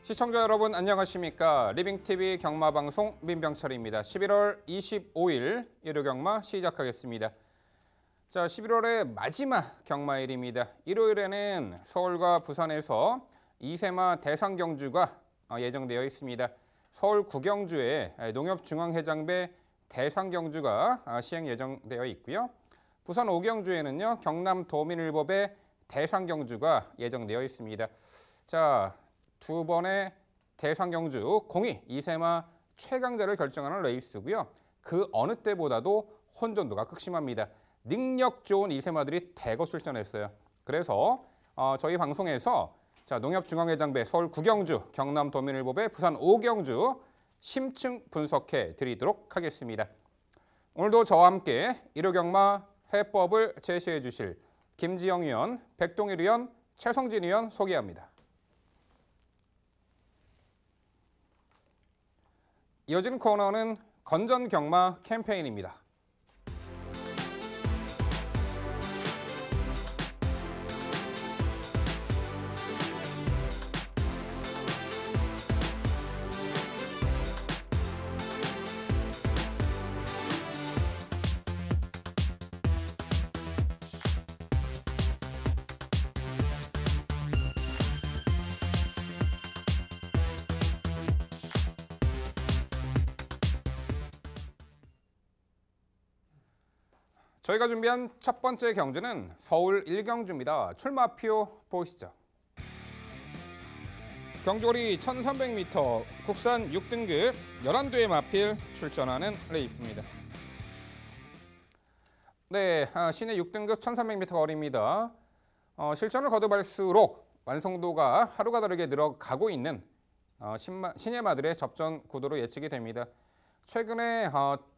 시청자 여러분 안녕하십니까? 리빙TV 경마방송 민병철입니다. 11월 25일 일요경마 시작하겠습니다. 자, 11월의 마지막 경마일입니다. 일요일에는 서울과 부산에서 2세마 대상경주가 예정되어 있습니다. 서울 구경주에 농협중앙회장배 대상경주가 시행 예정되어 있고요. 부산 오경주에는요, 경남도민일법의 대상경주가 예정되어 있습니다. 자, 두 번의 대상경주 공이 2세마 최강자를 결정하는 레이스고요. 그 어느 때보다도 혼전도가 극심합니다. 능력 좋은 2세마들이 대거 출전했어요. 그래서 저희 방송에서 자, 농협중앙회장배 서울 구경주, 경남도민일법의 부산 오경주 심층 분석해 드리도록 하겠습니다. 오늘도 저와 함께 일요경마 해법을 제시해 주실 김지영 위원, 백동일 위원, 최성진 위원 소개합니다. 이어지는 코너는 건전경마 캠페인입니다. 저희가 준비한 첫 번째 경주는 서울 1경주입니다. 출마표 보시죠. 경주거리 1300m, 국산 6등급 11대의 마필 출전하는 레이스입니다. 네, 시내 6등급 1300m 거리입니다. 실전을 거듭할수록 완성도가 하루가 다르게 늘어가고 있는 신예마들의 접전 구도로 예측이 됩니다. 최근에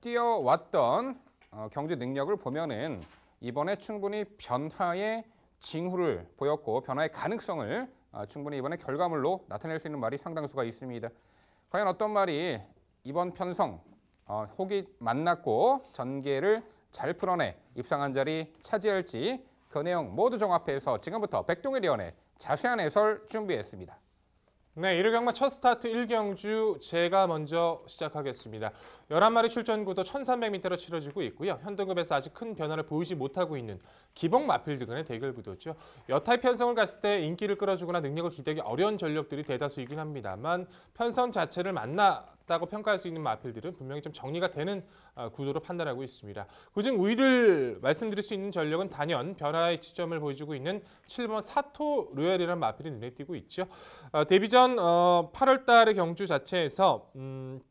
뛰어왔던 경주 능력을 보면은 이번에 충분히 변화의 징후를 보였고 변화의 가능성을 충분히 이번에 결과물로 나타낼 수 있는 말이 상당수가 있습니다. 과연 어떤 말이 이번 편성 혹이 만났고 전개를 잘 풀어내 입상한 자리 차지할지 그 내용 모두 종합해서 지금부터 백동일 위원의 자세한 해설 준비했습니다. 네, 일요경마 첫 스타트 1경주 제가 먼저 시작하겠습니다. 11마리 출전 구도 1300m로 치러지고 있고요. 현등급에서 아직 큰 변화를 보이지 못하고 있는 기복 마필 등간의 대결 구도죠. 여타의 편성을 갔을 때 인기를 끌어주거나 능력을 기대하기 어려운 전력들이 대다수이긴 합니다만 편성 자체를 만났다고 평가할 수 있는 마필들은 분명히 좀 정리가 되는 구도로 판단하고 있습니다. 그중 우위를 말씀드릴 수 있는 전력은 단연 변화의 지점을 보여주고 있는 7번 사토 로얄이라는 마필이 눈에 띄고 있죠. 데뷔 전 8월 달의 경주 자체에서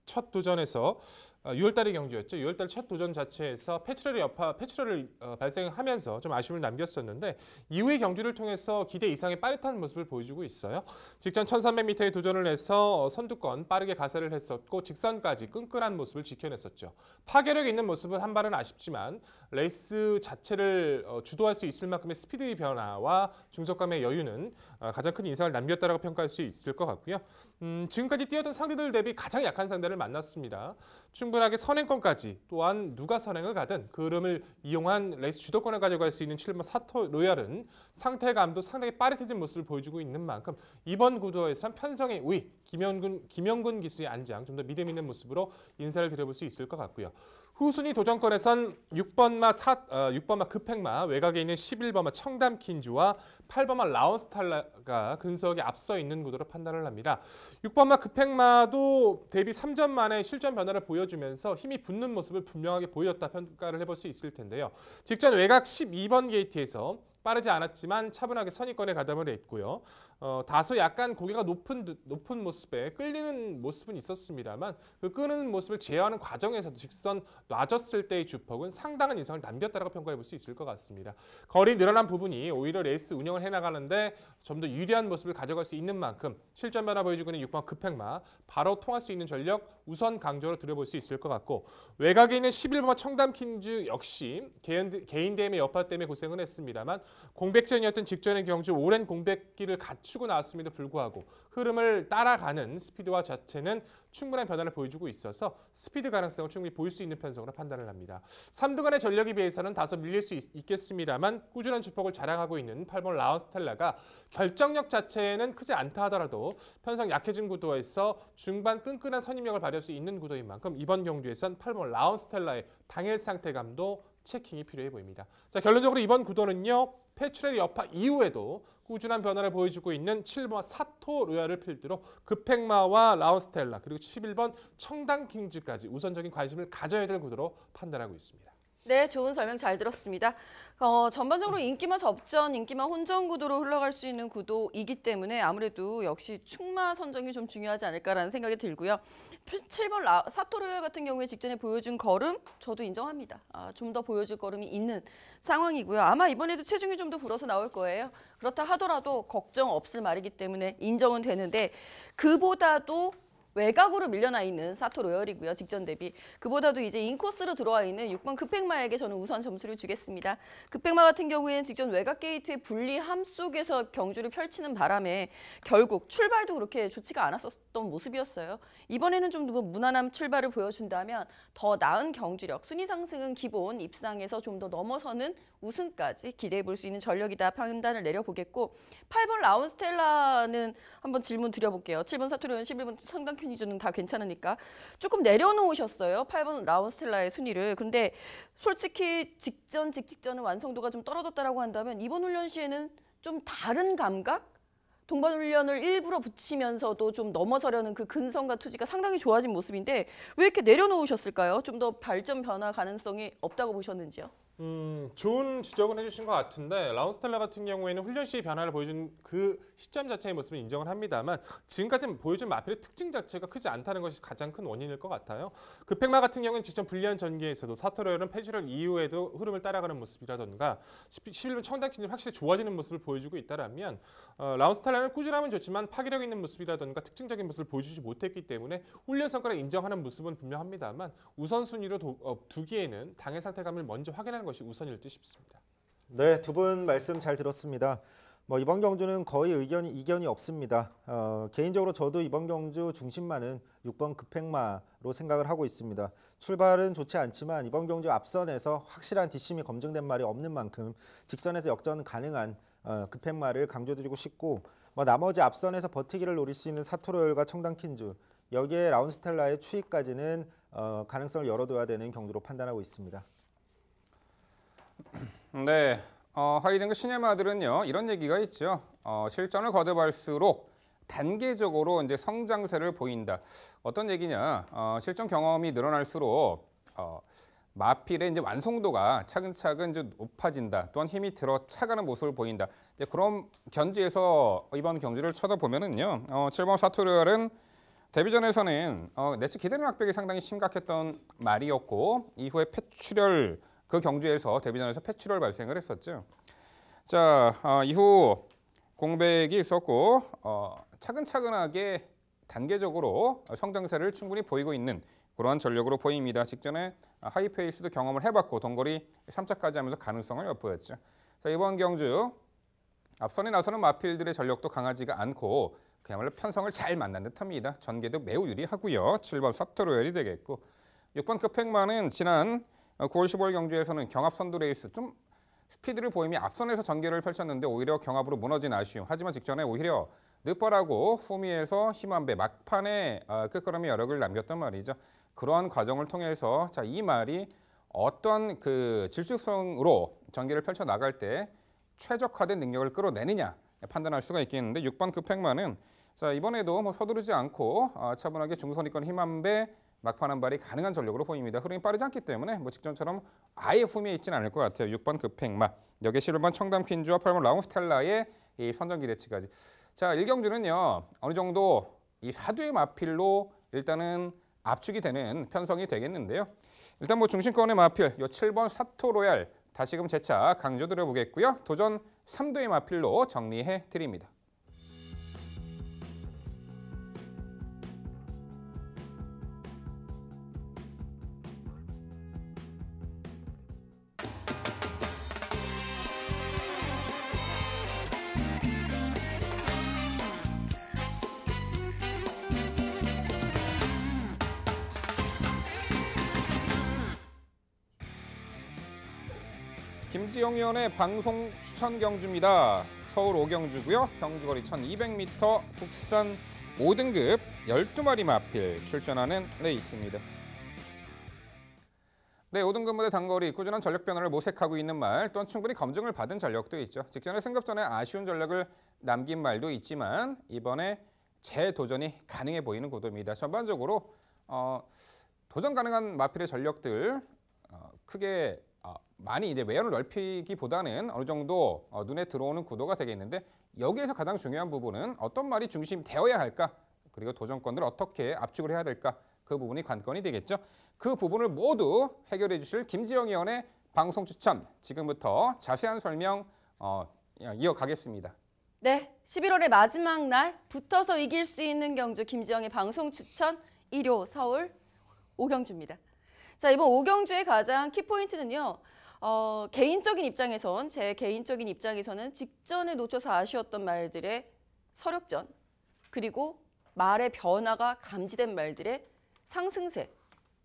첫 도전에서 6월 달의 경주였죠. 6월 달 첫 도전 자체에서 패출혈을 발생하면서 좀 아쉬움을 남겼었는데 이후의 경주를 통해서 기대 이상의 빠릿한 모습을 보여주고 있어요. 직전 1300m에 도전을 해서 선두권 빠르게 가세를 했었고 직선까지 끈끈한 모습을 지켜냈었죠. 파괴력 있는 모습은 한 발은 아쉽지만 레이스 자체를 주도할 수 있을 만큼의 스피드의 변화와 중속감의 여유는 가장 큰 인상을 남겼다고 평가할 수 있을 것 같고요. 지금까지 뛰었던 상대들 대비 가장 약한 상대를 만났습니다. 충분하게 선행권까지 또한 누가 선행을 가든 그 흐름을 이용한 레이스 주도권을 가져갈 수 있는 7번 사토 로얄은 상태감도 상당히 빠릿해진 모습을 보여주고 있는 만큼 이번 구도에선 편성의 우위, 김영군 기수의 안장 좀 더 믿음 있는 모습으로 인사를 드려볼 수 있을 것 같고요. 후순위 도전권에선 6번마 급행마, 외곽에 있는 11번마 청담킨주와 8번마 라온스탈라가 근석에 앞서 있는 구도로 판단을 합니다. 6번마 급행마도 데뷔 3전 만에 실전 변화를 보여주면서 힘이 붙는 모습을 분명하게 보였다 평가를 해볼 수 있을 텐데요. 직전 외곽 12번 게이트에서 빠르지 않았지만 차분하게 선입권에 가담을 했고요. 다소 약간 고개가 높은 모습에 끌리는 모습은 있었습니다만 그 끄는 모습을 제어하는 과정에서도 직선 놔줬을 때의 주폭은 상당한 인상을 남겼다고 평가해 볼 수 있을 것 같습니다. 거리 늘어난 부분이 오히려 레이스 운영을 해나가는데 좀 더 유리한 모습을 가져갈 수 있는 만큼 실전 변화 보여주고 있는 6번 급행마 바로 통할 수 있는 전력 우선 강조로 들여볼 수 있을 것 같고 외곽에 있는 11번 청담킨즈 역시 개인 대회의 여파 때문에 고생을 했습니다만 공백전이었던 직전의 경주 오랜 공백기를 갖추고 나왔음에도 불구하고 흐름을 따라가는 스피드와 자체는 충분한 변화를 보여주고 있어서 스피드 가능성을 충분히 보일 수 있는 편성으로 판단을 합니다. 3등간의 전력에 비해서는 다소 밀릴 수 있겠습니다만 꾸준한 주폭을 자랑하고 있는 8번 라운스텔라가 결정력 자체는 크지 않다 하더라도 편성 약해진 구도에서 중반 끈끈한 선임력을 발휘할 수 있는 구도인 만큼 이번 경주에선 8번 라운스텔라의 당일 상태감도 체킹이 필요해 보입니다. 자, 결론적으로 이번 구도는요. 패츄렐 여파 이후에도 꾸준한 변화를 보여주고 있는 7번 사토 로얄을 필두로 급행마와 라운스텔라 그리고 11번 청담킹즈까지 우선적인 관심을 가져야 될 구도로 판단하고 있습니다. 네, 좋은 설명 잘 들었습니다. 전반적으로 인기마 접전, 인기마 혼전 구도로 흘러갈 수 있는 구도이기 때문에 아무래도 역시 충마 선정이 좀 중요하지 않을까라는 생각이 들고요. 7번 사토로얄 같은 경우에 직전에 보여준 걸음 저도 인정합니다. 좀 더 보여줄 걸음이 있는 상황이고요. 아마 이번에도 체중이 좀 더 불어서 나올 거예요. 그렇다 하더라도 걱정 없을 말이기 때문에 인정은 되는데 그보다도 외곽으로 밀려나 있는 사토로얄이고요. 직전 대비. 그보다도 이제 인코스로 들어와 있는 6번 급행마에게 저는 우선 점수를 주겠습니다. 급행마 같은 경우에는 직전 외곽 게이트의 불리함 속에서 경주를 펼치는 바람에 결국 출발도 그렇게 좋지가 않았었던 모습이었어요. 이번에는 좀 더 무난한 출발을 보여준다면 더 나은 경주력, 순위 상승은 기본, 입상에서 좀 더 넘어서는 우승까지 기대해 볼 수 있는 전력이다 판단을 내려보겠고 8번 라운스텔라는 한번 질문 드려볼게요. 7번 사토로얄, 11번 청담킹즈는 다 괜찮으니까 조금 내려놓으셨어요. 8번 라운스텔라의 순위를. 근데 솔직히 직직전은 완성도가 좀 떨어졌다라고 한다면 이번 훈련 시에는 좀 다른 감각? 동반 훈련을 일부러 붙이면서도 좀 넘어서려는 그 근성과 투지가 상당히 좋아진 모습인데 왜 이렇게 내려놓으셨을까요? 좀 더 발전 변화 가능성이 없다고 보셨는지요? 좋은 지적은 해주신 것 같은데 라운스텔라 같은 경우에는 훈련 시의 변화를 보여준 그 시점 자체의 모습을 인정을 합니다만 지금까지 보여준 마필의 특징 자체가 크지 않다는 것이 가장 큰 원인일 것 같아요. 급행마 같은 경우는 직전 불리한 전개에서도 사토로얄은 패츄렐 이후에도 흐름을 따라가는 모습이라던가 11번 청담킹즈는 확실히 좋아지는 모습을 보여주고 있다라면 라운스텔라는 꾸준함은 좋지만 파괴력 있는 모습이라던가 특징적인 모습을 보여주지 못했기 때문에 훈련 성과를 인정하는 모습은 분명합니다만 우선순위로 두기에는 당의 상태감을 먼저 확인하는 것이 우선일 듯 싶습니다. 네, 두 분 말씀 잘 들었습니다. 이번 경주는 거의 이견이 없습니다. 개인적으로 저도 이번 경주 중심마는 6번 급행마로 생각을 하고 있습니다. 출발은 좋지 않지만 이번 경주 앞선에서 확실한 뒷심이 검증된 말이 없는 만큼 직선에서 역전 가능한 급행마를 강조드리고 싶고 나머지 앞선에서 버티기를 노릴 수 있는 사토로얄과 청담킹즈 여기에 라운스텔라의 추이까지는 가능성을 열어둬야 되는 경주로 판단하고 있습니다. 네, 하위 등급 신예마들은요 이런 얘기가 있죠. 실전을 거듭할수록 단계적으로 이제 성장세를 보인다. 어떤 얘기냐? 실전 경험이 늘어날수록 마필의 이제 완성도가 차근차근 이제 높아진다. 또한 힘이 들어 차가는 모습을 보인다. 이제 그런 견지에서 이번 경주를 쳐다보면은요, 7번 사토로얄은 데뷔전에서는 내치 기대는 악벽이 상당히 심각했던 말이었고 이후에 패츄렐 그 경주에서 데뷔전에서 패츄렐 발생을 했었죠. 자, 이후 공백이 있었고 차근차근하게 단계적으로 성장세를 충분히 보이고 있는 그러한 전력으로 보입니다. 직전에 하이페이스도 경험을 해봤고 동거리 3차까지 하면서 가능성을 엿보였죠. 자, 이번 경주 앞선에 나서는 마필들의 전력도 강하지가 않고 그야말로 편성을 잘 만난 듯합니다. 전개도 매우 유리하고요. 7번 사토로얄이 되겠고 6번 급행마는 지난 9월 15일 경주에서는 경합 선두 레이스 좀 스피드를 보이며 앞선에서 전개를 펼쳤는데 오히려 경합으로 무너진 아쉬움. 하지만 직전에 오히려 늦벌하고 후미에서 힘한배 막판에 끝걸음의 여력을 남겼단 말이죠. 그러한 과정을 통해서 자, 이 말이 어떤 그 질주성으로 전개를 펼쳐 나갈 때 최적화된 능력을 끌어내느냐 판단할 수가 있겠는데 6번 급행마는 자, 이번에도 서두르지 않고 차분하게 중선이권 힘한배 막판 한 발이 가능한 전력으로 보입니다. 흐름이 빠르지 않기 때문에 직전처럼 아예 후미에 있지는 않을 것 같아요. 6번 급행마, 여기에 11번 청담킹즈와 8번 라운스텔라의 이 선전 기대치까지. 자, 1경주는요. 어느 정도 이 사두의 마필로 일단은 압축이 되는 편성이 되겠는데요. 일단 중심권의 마필, 요 7번 사토로얄 다시금 재차 강조드려 보겠고요. 도전 3두의 마필로 정리해 드립니다. 김지영 위원의 방송 추천 경주입니다. 서울 5경주고요. 경주거리 1200m 국산 5등급 12마리 마필 출전하는 레이스입니다. 네, 5등급 무대 단거리 꾸준한 전력 변화를 모색하고 있는 말, 또한 충분히 검증을 받은 전력도 있죠. 직전에 승급 전에 아쉬운 전력을 남긴 말도 있지만 이번에 재도전이 가능해 보이는 구도입니다. 전반적으로 도전 가능한 마필의 전력들 크게 많이 이제 외연을 넓히기보다는 어느 정도 눈에 들어오는 구도가 되겠는데, 여기에서 가장 중요한 부분은 어떤 말이 중심되어야 할까, 그리고 도전권을 어떻게 압축을 해야 될까, 그 부분이 관건이 되겠죠. 그 부분을 모두 해결해 주실 김지영 위원의 방송 추천, 지금부터 자세한 설명 이어가겠습니다. 네, 11월의 마지막 날 붙어서 이길 수 있는 경주 김지영의 방송 추천 1호 서울 5경주입니다. 자, 이번 5경주의 가장 키포인트는요. 제 개인적인 입장에서는 직전에 놓쳐서 아쉬웠던 말들의 서력전, 그리고 말의 변화가 감지된 말들의 상승세,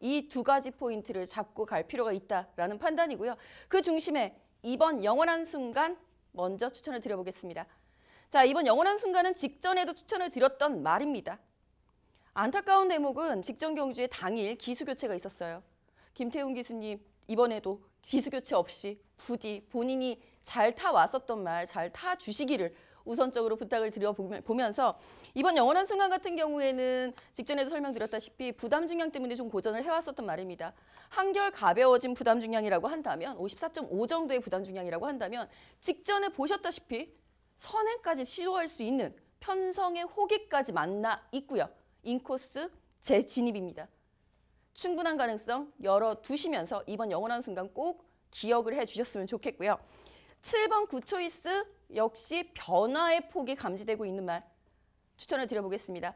이 두 가지 포인트를 잡고 갈 필요가 있다라는 판단이고요. 그 중심에 이번 영원한 순간 먼저 추천을 드려보겠습니다. 자, 이번 영원한 순간은 직전에도 추천을 드렸던 말입니다. 안타까운 대목은 직전 경주의 당일 기수 교체가 있었어요. 김태훈 기수님 이번에도 기수 교체 없이 부디 본인이 잘 타왔었던 말 잘 타주시기를 우선적으로 부탁을 드려보면서 이번 영원한 순간 같은 경우에는 직전에도 설명드렸다시피 부담 중량 때문에 좀 고전을 해왔었던 말입니다. 한결 가벼워진 부담 중량이라고 한다면 54.5 정도의 부담 중량이라고 한다면 직전에 보셨다시피 선행까지 시도할 수 있는 편성의 호기까지 만나 있고요. 인코스 재진입입니다. 충분한 가능성 열어두시면서 이번 영원한 순간 꼭 기억을 해주셨으면 좋겠고요. 7번 구초이스 역시 변화의 폭이 감지되고 있는 말 추천을 드려보겠습니다.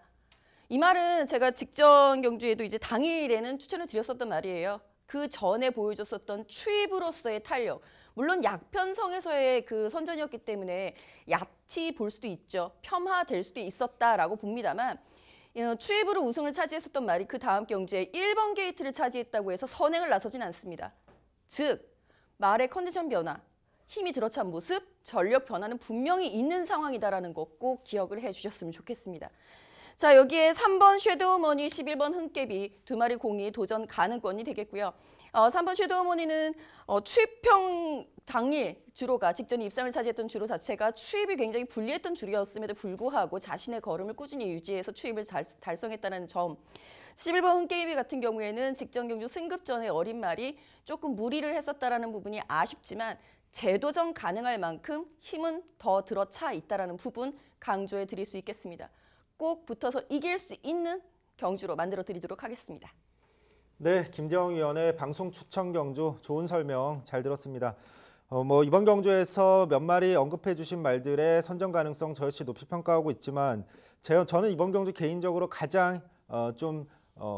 이 말은 제가 직전 경주에도 이제 당일에는 추천을 드렸었던 말이에요. 그 전에 보여줬었던 추입으로서의 탄력, 물론 약편성에서의 그 선전이었기 때문에 얕이 볼 수도 있죠. 폄하될 수도 있었다라고 봅니다만 추입으로 우승을 차지했었던 말이 그 다음 경주에 1번 게이트를 차지했다고 해서 선행을 나서진 않습니다. 즉 말의 컨디션 변화, 힘이 들어찬 모습, 전력 변화는 분명히 있는 상황이다라는 거 꼭 기억을 해주셨으면 좋겠습니다. 자, 여기에 3번 섀도우머니, 11번 흥깨비 두 마리 공이 도전 가능권이 되겠고요. 3번 섀도우머니는 추입형 당일 주로가 직전에 입상을 차지했던 주로 자체가 추입이 굉장히 불리했던 주로였음에도 불구하고 자신의 걸음을 꾸준히 유지해서 추입을 달성했다는 점. 11번 흥깨비 같은 경우에는 직전 경주 승급 전에 어린 말이 조금 무리를 했었다라는 부분이 아쉽지만 재도전 가능할 만큼 힘은 더 들어차 있다라는 부분 강조해 드릴 수 있겠습니다. 꼭 붙어서 이길 수 있는 경주로 만들어 드리도록 하겠습니다. 네, 김지영 위원의 방송 추천 경주 좋은 설명 잘 들었습니다. 이번 경주에서 몇 마리 언급해 주신 말들의 선정 가능성 저 역시 높이 평가하고 있지만 저는 이번 경주 개인적으로 가장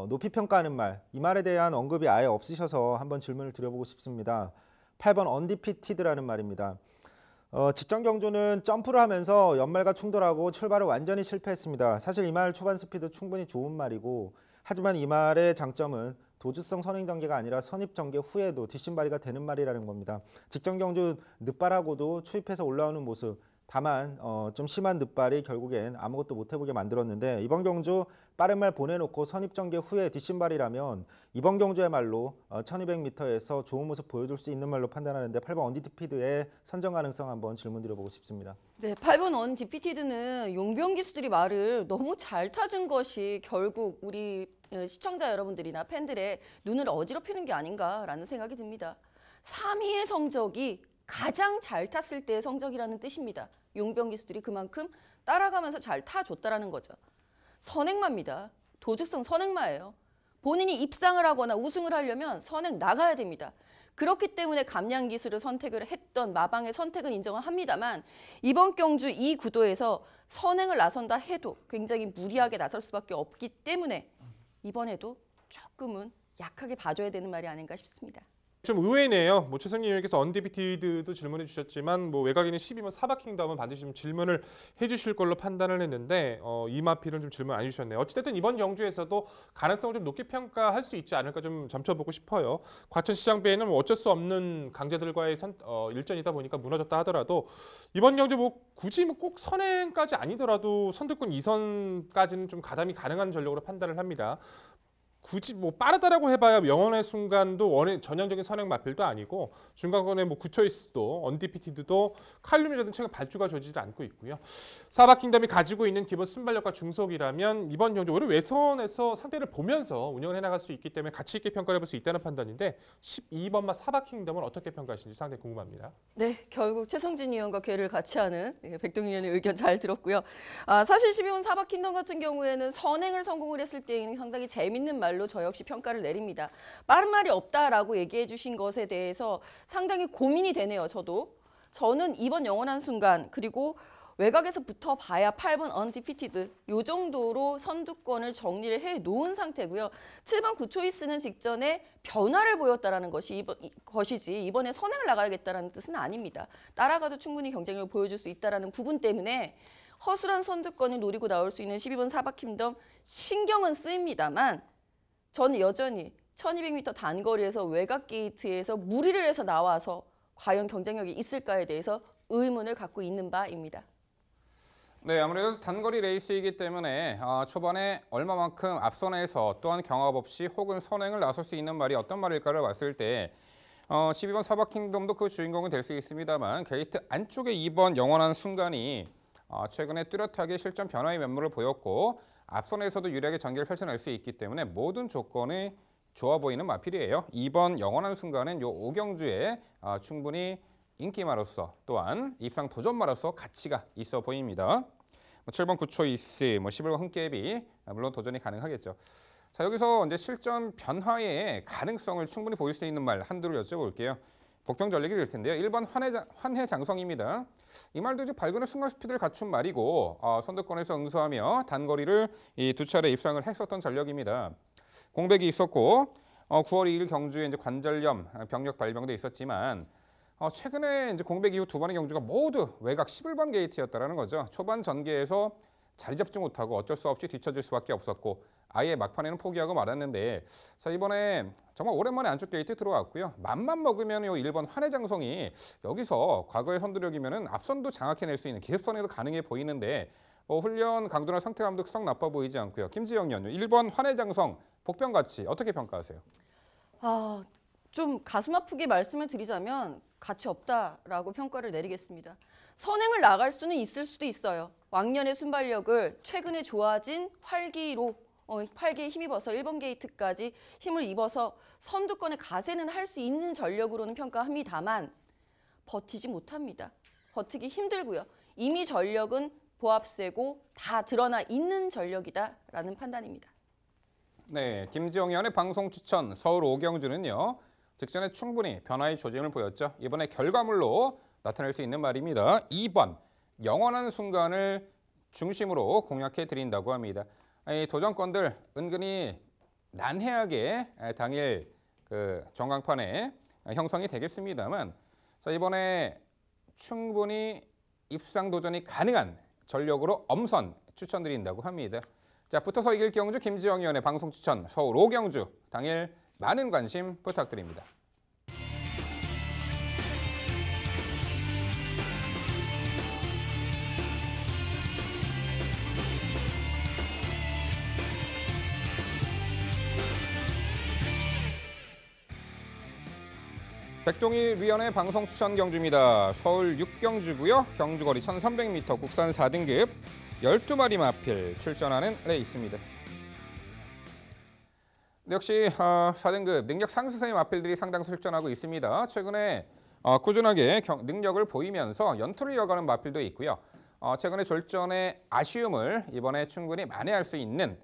높이 평가하는 말, 이 말에 대한 언급이 아예 없으셔서 한번 질문을 드려보고 싶습니다. 8번 언디피티드라는 말입니다. 직전 경주는 점프를 하면서 연말과 충돌하고 출발을 완전히 실패했습니다. 사실 이 말 초반 스피드 충분히 좋은 말이고, 하지만 이 말의 장점은 도주성 선행 전개가 아니라 선입 전개 후에도 뒷심발이가 되는 말이라는 겁니다. 직전 경주 늑발하고도 추입해서 올라오는 모습, 다만 좀 심한 늑발이 결국엔 아무것도 못 해보게 만들었는데, 이번 경주 빠른 말 보내놓고 선입 전개 후에 뒷심발이라면 이번 경주야말로 1200m에서 좋은 모습 보여줄 수 있는 말로 판단하는데 8번 언디피드의 선정 가능성 한번 질문 드려보고 싶습니다. 네, 8번 언디피티드는 용병 기수들이 말을 너무 잘 타준 것이 결국 우리 시청자 여러분들이나 팬들의 눈을 어지럽히는 게 아닌가라는 생각이 듭니다. 3위의 성적이 가장 잘 탔을 때의 성적이라는 뜻입니다. 용병 기수들이 그만큼 따라가면서 잘 타줬다라는 거죠. 선행마입니다. 도죽성 선행마예요. 본인이 입상을 하거나 우승을 하려면 선행 나가야 됩니다. 그렇기 때문에 감량 기술을 선택을 했던 마방의 선택은 인정을 합니다만 이번 경주 이 구도에서 선행을 나선다 해도 굉장히 무리하게 나설 수밖에 없기 때문에 이번에도 조금은 약하게 봐줘야 되는 말이 아닌가 싶습니다. 좀 의외네요. 뭐 최승희 의원께서 언디비티드도 질문해 주셨지만 뭐 외곽에는 12번 사바킹덤은 반드시 좀 질문을 해주실 걸로 판단을 했는데 이 마필은 좀 질문 안 해주셨네요. 어찌됐든 이번 경주에서도 가능성을 좀 높게 평가할 수 있지 않을까 좀 점쳐보고 싶어요. 과천시장배에는 뭐 어쩔 수 없는 강자들과의 일전이다 보니까 무너졌다 하더라도 이번 경주 뭐 굳이 뭐 꼭 선행까지 아니더라도 선두권 2선까지는 좀 가담이 가능한 전력으로 판단을 합니다. 굳이 뭐 빠르다라고 해봐야 영원의 순간도 전형적인 선행 마필도 아니고 중간권에 뭐 구초이스도 언디피티드도 칼륨이라든 최근 발주가 좋지 않고 있고요. 사바킹덤이 가지고 있는 기본 순발력과 중속이라면 이번 경주 오히려 외선에서 상대를 보면서 운영을 해나갈 수 있기 때문에 가치 있게 평가를 해볼 수 있다는 판단인데 12번마 사바킹덤은 어떻게 평가하시는지 상당히 궁금합니다. 네, 결국 최성진 의원과 궤를 같이 하는 백동희 의원의 의견 잘 들었고요. 사실 12번 사바킹덤 같은 경우에는 선행을 성공을 했을 때에는 상당히 재밌는 말로 저 역시 평가를 내립니다. 빠른 말이 없다라고 얘기해 주신 것에 대해서 상당히 고민이 되네요. 저는 이번 영원한 순간 그리고 외곽에서 붙어봐야 8번 언디피티드 이 정도로 선두권을 정리를 해놓은 상태고요. 7번 구초이스는 직전에 변화를 보였다라는 것이지 이번에 선행을 나가야겠다라는 뜻은 아닙니다. 따라가도 충분히 경쟁력을 보여줄 수 있다라는 부분 때문에 허술한 선두권을 노리고 나올 수 있는 12번 사바킹덤 신경은 쓰입니다만 저는 여전히 1200m 단거리에서 외곽 게이트에서 무리를 해서 나와서 과연 경쟁력이 있을까에 대해서 의문을 갖고 있는 바입니다. 네, 아무래도 단거리 레이스이기 때문에 초반에 얼마만큼 앞선에서 또한 경합 없이 혹은 선행을 나설 수 있는 말이 어떤 말일까를 봤을 때 12번 사바킹덤도 그 주인공이 될 수 있습니다만 게이트 안쪽에 2번 영원한 순간이 최근에 뚜렷하게 실전 변화의 면모를 보였고 앞선에서도 유리하게 전개를 펼쳐낼 수 있기 때문에 모든 조건이 좋아 보이는 마필이에요. 2번 영원한 순간은 요 5경주에 충분히 인기마로서 또한 입상 도전마로서 가치가 있어 보입니다. 7번 구초이스, 11번 흥깨비 물론 도전이 가능하겠죠. 자, 여기서 이제 실전 변화의 가능성을 충분히 보일 수 있는 말 한두를 여쭤볼게요. 복병 전력이 될 텐데요. 1번 환해장성입니다. 이 말도 이제 발근의 순간 스피드를 갖춘 말이고 선두권에서 응수하며 단거리를 이 2차례 입상을 했었던 전력입니다. 공백이 있었고 9월 2일 경주에 이제 관절염 병력 발병도 있었지만 최근에 이제 공백 이후 두 번의 경주가 모두 외곽 11번 게이트였다라는 거죠. 초반 전개에서 자리 잡지 못하고 어쩔 수 없이 뒤처질 수밖에 없었고 아예 막판에는 포기하고 말았는데 자 이번에 정말 오랜만에 안쪽 게이트 들어왔고요. 맘만 먹으면 요 1번 환해장성이 여기서 과거의 선두력이면은 앞선도 장악해낼 수 있는 기습선에도 가능해 보이는데 훈련 강도나 상태감도 썩 나빠 보이지 않고요. 김지영 의원 1번 환해장성 복병 가치 어떻게 평가하세요? 좀 가슴 아프게 말씀을 드리자면 가치 없다라고 평가를 내리겠습니다. 선행을 나갈 수는 있을 수도 있어요. 왕년의 순발력을 최근에 좋아진 활기에 힘입어서 1번 게이트까지 힘을 입어서 선두권에 가세는 할 수 있는 전력으로는 평가합니다만 버티지 못합니다. 버티기 힘들고요. 이미 전력은 보합세고 다 드러나 있는 전력이다라는 판단입니다. 네, 김지영 의원의 방송 추천 서울 5경주는요. 직전에 충분히 변화의 조짐을 보였죠. 이번에 결과물로 나타낼 수 있는 말입니다. 2번 영원한 순간을 중심으로 공략해 드린다고 합니다. 이 도전권들 은근히 난해하게 당일 그 전광판에 형성이 되겠습니다만 자, 이번에 충분히 입상 도전이 가능한 전력으로 엄선 추천드린다고 합니다. 자, 붙어서 이길 경주 김지영 의원의 방송 추천 서울 5경주 당일 많은 관심 부탁드립니다. 백동일 위원의 방송 추천 경주입니다. 서울 6경주고요. 경주거리 1300m 국산 4등급 12마리 마필 출전하는 레이스입니다. 역시 4등급 능력 상승세의 마필들이 상당 출전하고 있습니다. 최근에 꾸준하게 능력을 보이면서 연투를 이어가는 마필도 있고요. 최근에 졸전의 아쉬움을 이번에 충분히 만회할 수 있는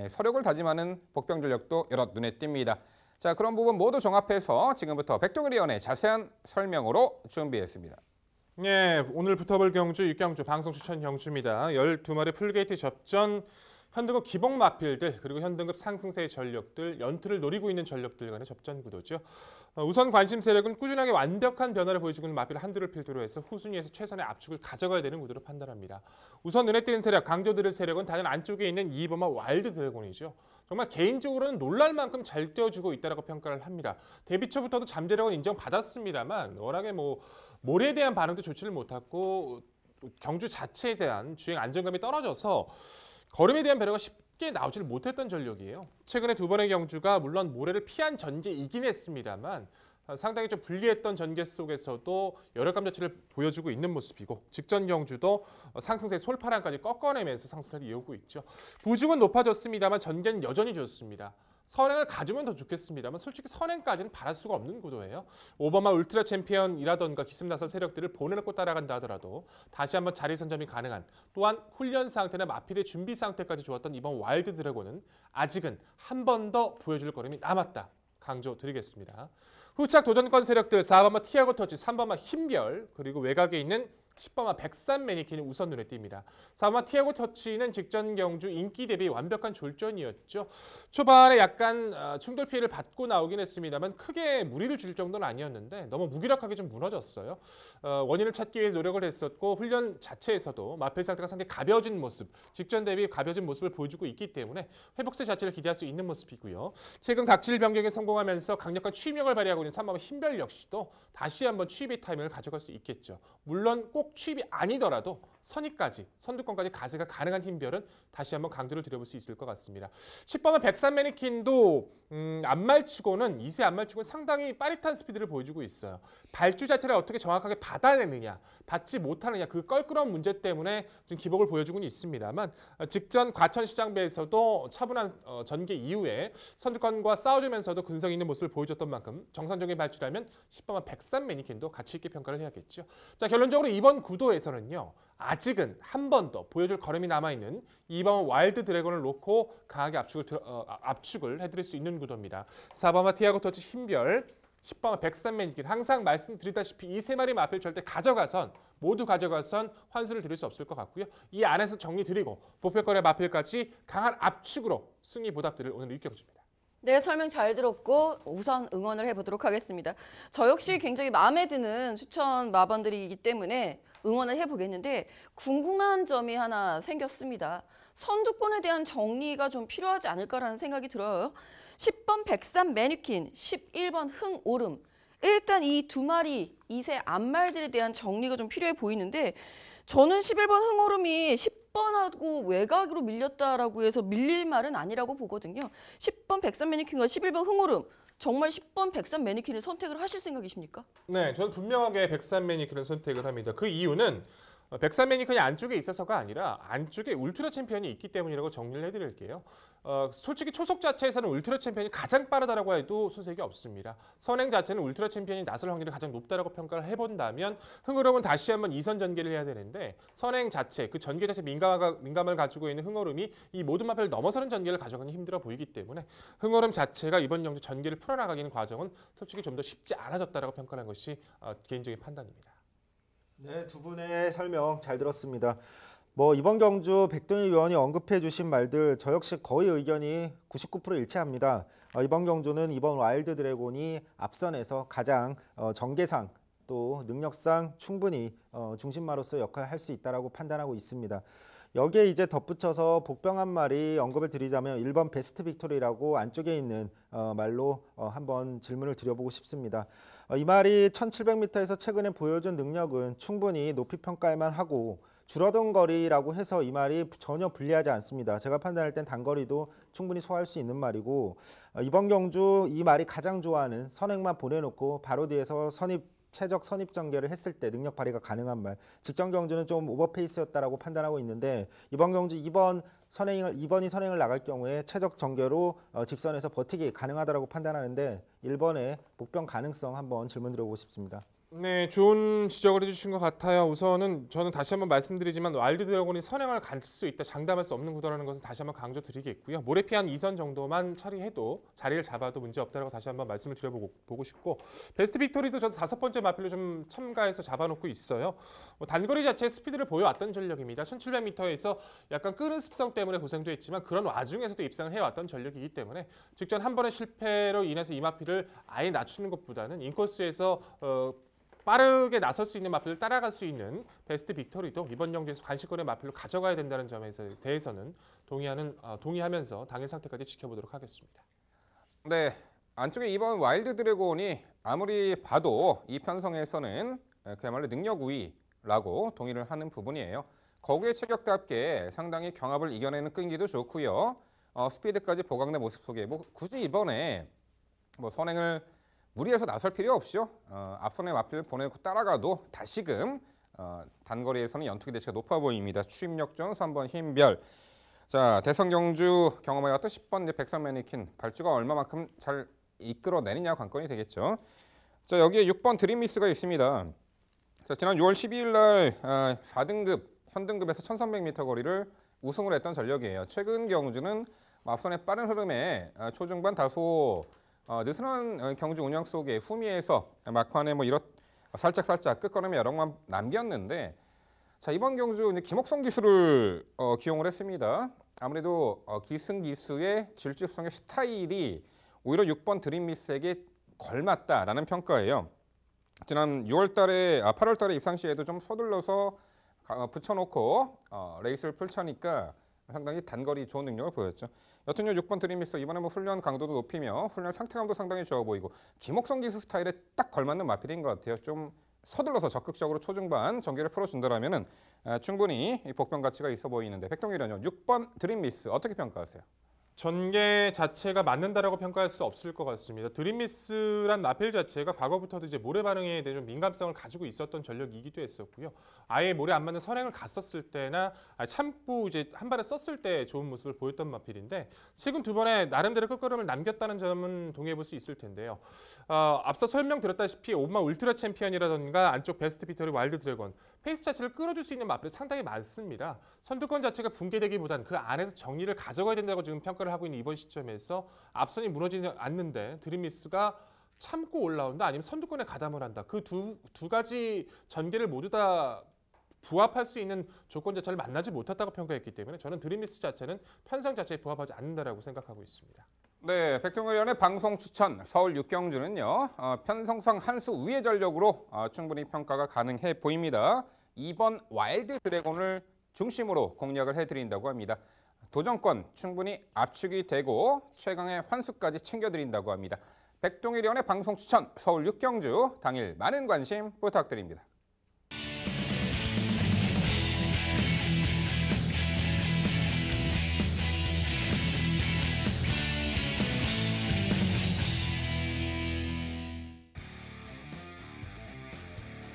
서력을 다짐하는 복병 전력도 여럿 눈에 띕니다. 자, 그런 부분 모두 종합해서 지금부터 백동일 의원의 자세한 설명으로 준비했습니다. 네, 오늘 붙어볼 경주 6경주 방송 추천 경주입니다. 12마리 풀게이트 접전 현등급 기복 마필들 그리고 현등급 상승세의 전력들, 연투를 노리고 있는 전력들 간의 접전 구도죠. 우선 관심 세력은 꾸준하게 완벽한 변화를 보여주고 있는 마필 한두를 필두로 해서 후순위에서 최선의 압축을 가져가야 되는 구도로 판단합니다. 우선 눈에 띄는 세력, 강조들의 세력은 단연 안쪽에 있는 이범화 와일드 드래곤이죠. 정말 개인적으로는 놀랄 만큼 잘 뛰어주고 있다고 평가를 합니다. 데뷔 초부터도 잠재력은 인정받았습니다만 워낙에 모래에 대한 반응도 좋지를 못했고 경주 자체에 대한 주행 안정감이 떨어져서 걸음에 대한 배려가 쉽게 나오지를 못했던 전력이에요. 최근에 두 번의 경주가 물론 모래를 피한 전개이긴 했습니다만 상당히 좀 불리했던 전개 속에서도 여력감 자체를 보여주고 있는 모습이고 직전 경주도 상승세 솔파랑까지 꺾어내면서 상승을 이어오고 있죠. 부중은 높아졌습니다만 전개는 여전히 좋습니다. 선행을 가주면 더 좋겠습니다만 솔직히 선행까지는 바랄 수가 없는 구도예요. 오바마 울트라 챔피언이라던가 기습나선 세력들을 보내놓고 따라간다 하더라도 다시 한번 자리 선점이 가능한 또한 훈련 상태나 마필의 준비 상태까지 좋았던 이번 와일드 드래곤은 아직은 한 번 더 보여줄 걸음이 남았다. 강조드리겠습니다. 후착 도전권 세력들 4번마 티아고 터치, 3번마 힘별 그리고 외곽에 있는 10번마 백산 매니킨이 우선 눈에 띕니다. 4번마 티아고 터치는 직전 경주 인기 대비 완벽한 졸전이었죠. 초반에 약간 충돌 피해를 받고 나오긴 했습니다만 크게 무리를 줄 정도는 아니었는데 너무 무기력하게 좀 무너졌어요. 원인을 찾기 위해 노력을 했었고 훈련 자체에서도 마필 상태가 상당히 가벼워진 모습, 직전 대비 가벼워진 모습을 보여주고 있기 때문에 회복세 자체를 기대할 수 있는 모습이고요. 최근 각질 변경에 성공하면서 강력한 추입력을 발휘하고 있는 3번마 힘별 역시도 다시 한번 추입의 타이밍을 가져갈 수 있겠죠. 물론 꼭 추입이 아니더라도 선의까지, 선두권까지 가세가 가능한 힘별은 다시 한번 강조를 드려볼 수 있을 것 같습니다. 10번은 백산 매니킨도 앞말치고는 2세 앞말치고는 상당히 빠릿한 스피드를 보여주고 있어요. 발주 자체를 어떻게 정확하게 받아내느냐, 받지 못하느냐 그 껄끄러운 문제 때문에 지금 기복을 보여주고는 있습니다만 직전 과천시장배에서도 차분한 전개 이후에 선두권과 싸워주면서도 근성 있는 모습을 보여줬던 만큼 정상적인 발주라면 10번은 백산 매니킨도 가치 있게 평가를 해야겠죠. 자, 결론적으로 이번 구도에서는요. 아직은 한 번 더 보여줄 걸음이 남아있는 2번 와일드 드래곤을 놓고 강하게 압축을 해드릴 수 있는 구도입니다. 4번마 티아고 터치 힘별, 10번마 백산 매니킨 항상 말씀드리다시피 이 세 마리 마필 절대 모두 가져가선 환수를 드릴 수 없을 것 같고요. 이 안에서 정리드리고 보편권의 마필까지 강한 압축으로 승리 보답들을 오늘 일격줍니다. 네, 설명 잘 들었고 우선 응원을 해보도록 하겠습니다. 저 역시 굉장히 마음에 드는 추천 마번들이기 때문에 응원을 해보겠는데 궁금한 점이 하나 생겼습니다. 선두권에 대한 정리가 좀 필요하지 않을까라는 생각이 들어요. 10번 백산 매니킨, 11번 흥오름. 일단 이 두 마리, 2세 앞말들에 대한 정리가 좀 필요해 보이는데 저는 11번 흥오름이 10번하고 외곽으로 밀렸다라고 해서 밀릴 말은 아니라고 보거든요. 10번 백산 매니킨과 11번 흥오름. 정말 10번 백산 매니킨을 선택을 하실 생각이십니까? 네, 저는 분명하게 백산 매니킨을 선택을 합니다. 그 이유는 백산 매니킨이 안쪽에 있어서가 아니라 안쪽에 울트라 챔피언이 있기 때문이라고 정리를 해드릴게요. 솔직히 초속 자체에서는 울트라 챔피언이 가장 빠르다라고 해도 손색이 없습니다. 선행 자체는 울트라 챔피언이 나설 확률이 가장 높다라고 평가를 해본다면 흥오름은 다시 한번 2선 전개를 해야 되는데 선행 자체, 그 전개 자체 민감을 가지고 있는 흥오름이 이 모든 마필을 넘어서는 전개를 가져가기 힘들어 보이기 때문에 흥오름 자체가 이번 경주 전개를 풀어나가기는 과정은 솔직히 좀 더 쉽지 않아졌다라고 평가하는 것이 개인적인 판단입니다. 네, 두 분의 설명 잘 들었습니다. 이번 경주 백동희 위원이 언급해 주신 말들 저 역시 거의 의견이 99% 일치합니다. 이번 경주는 이번 와일드 드래곤이 앞선에서 가장 전개상 또 능력상 충분히 중심마로서 역할을 할 수 있다고 판단하고 있습니다. 여기에 이제 덧붙여서 복병 한 마리 언급을 드리자면 1번 베스트 빅토리라고 안쪽에 있는 말로 한번 질문을 드려보고 싶습니다. 이 말이 1700m에서 최근에 보여준 능력은 충분히 높이 평가할 만하고 줄어든 거리라고 해서 이 말이 전혀 불리하지 않습니다. 제가 판단할 땐 단거리도 충분히 소화할 수 있는 말이고 이번 경주 이 말이 가장 좋아하는 선행만 보내놓고 바로 뒤에서 최적 선입 전개를 했을 때 능력 발휘가 가능한 말. 직전 경주는 좀 오버페이스였다라고 판단하고 있는데 이번 경주 2번이 선행을 나갈 경우에 최적 전개로 직선에서 버티기 가능하다라고 판단하는데 1번의 복병 가능성 한번 질문 드려보고 싶습니다. 네, 좋은 지적을 해주신 것 같아요. 우선은 저는 다시 한번 말씀드리지만 와일드 드래곤이 선행을 갈 수 있다, 장담할 수 없는 구도라는 것을 다시 한번 강조드리겠고요. 모래피 한 2선 정도만 처리해도 자리를 잡아도 문제 없다고 다시 한번 말씀을 드려보고 싶고, 베스트 빅토리도 저도 5번째 마필로 좀 첨가해서 잡아놓고 있어요. 단거리 자체의 스피드를 보여왔던 전력입니다. 1700m에서 약간 끄는 습성 때문에 고생도 했지만 그런 와중에서도 입상을 해왔던 전력이기 때문에 직전 한 번의 실패로 인해서 이 마필을 아예 낮추는 것보다는 인코스에서 빠르게 나설 수 있는 마필을 따라갈 수 있는 베스트 빅토리도 이번 경기에서 관심권의 마필로 가져가야 된다는 점에 대해서는 동의하면서 당일 상태까지 지켜보도록 하겠습니다. 네, 안쪽에 이번 와일드 드래곤이 아무리 봐도 이 편성에서는 그야말로 능력 우위라고 동의를 하는 부분이에요. 거기에 체격답게 상당히 경합을 이겨내는 끈기도 좋고요. 스피드까지 보강된 모습 속에 굳이 이번에 선행을 무리해서 나설 필요 없죠. 앞선의 마필을 보내고 따라가도 다시금 단거리에서는 연투기 대체가 높아 보입니다. 추임력전 3번 힘별. 자, 대선 경주 경험해왔던 10번 백선 매니킨 발주가 얼마만큼 잘 이끌어내느냐 관건이 되겠죠. 자, 여기에 6번 드림미스가 있습니다. 자, 지난 6월 12일 날 4등급 현등급에서 1300m 거리를 우승을 했던 전력이에요. 최근 경주는 앞선의 빠른 흐름에 초중반 다소 느슨한 경주 운영 속에 후미에서 막판에 살짝 끝걸음에 여러 번 남겼는데, 자, 이번 경주 이제 김옥성 기수를 기용을 했습니다. 아무래도 기승 기수의 질주성의 스타일이 오히려 6번 드림미스에게 걸맞다라는 평가예요. 지난 8월 달에 입상 시에도 좀 서둘러서 붙여놓고 레이스를 펼쳐니까 상당히 단거리 좋은 능력을 보였죠. 여튼요 6번 드림미스 이번에 훈련 강도도 높이며 훈련 상태감도 상당히 좋아 보이고 김옥성 기수 스타일에 딱 걸맞는 마필인 것 같아요. 좀 서둘러서 적극적으로 초중반 전개를 풀어준다라면은 충분히 복병 가치가 있어 보이는데, 백동일은요 6번 드림미스 어떻게 평가하세요? 전개 자체가 맞는다라고 평가할 수 없을 것 같습니다. 드림미스란 마필 자체가 과거부터도 이제 모래 반응에 대한 좀 민감성을 가지고 있었던 전력이기도 했었고요. 아예 모래 안 맞는 선행을 갔었을 때나 참고 이제 한 발을 썼을 때 좋은 모습을 보였던 마필인데, 최근 2번에 나름대로 끝걸음을 남겼다는 점은 동의해 볼 수 있을 텐데요. 앞서 설명드렸다시피 오마 울트라 챔피언이라던가 안쪽 베스트 빅토리 와일드 드래곤 페이스 자체를 끌어줄 수 있는 마필이 상당히 많습니다. 선두권 자체가 붕괴되기보단 그 안에서 정리를 가져가야 된다고 지금 평가를 하고 있는 이번 시점에서 앞선이 무너지지 않는데 드림미스가 참고 올라온다, 아니면 선두권에 가담을 한다, 그 두 가지 전개를 모두 다 부합할 수 있는 조건 자체를 만나지 못했다고 평가했기 때문에 저는 드림미스 자체는 편성 자체에 부합하지 않는다라고 생각하고 있습니다. 네, 백종의원의 방송 추천 서울 6경주는요 편성상 한 수 우의 전력으로 충분히 평가가 가능해 보입니다. 2번 와일드 드래곤을 중심으로 공략을 해드린다고 합니다. 도전권 충분히 압축이 되고 최강의 환수까지 챙겨드린다고 합니다. 백동일위원의 방송 추천 서울 6경주 당일 많은 관심 부탁드립니다.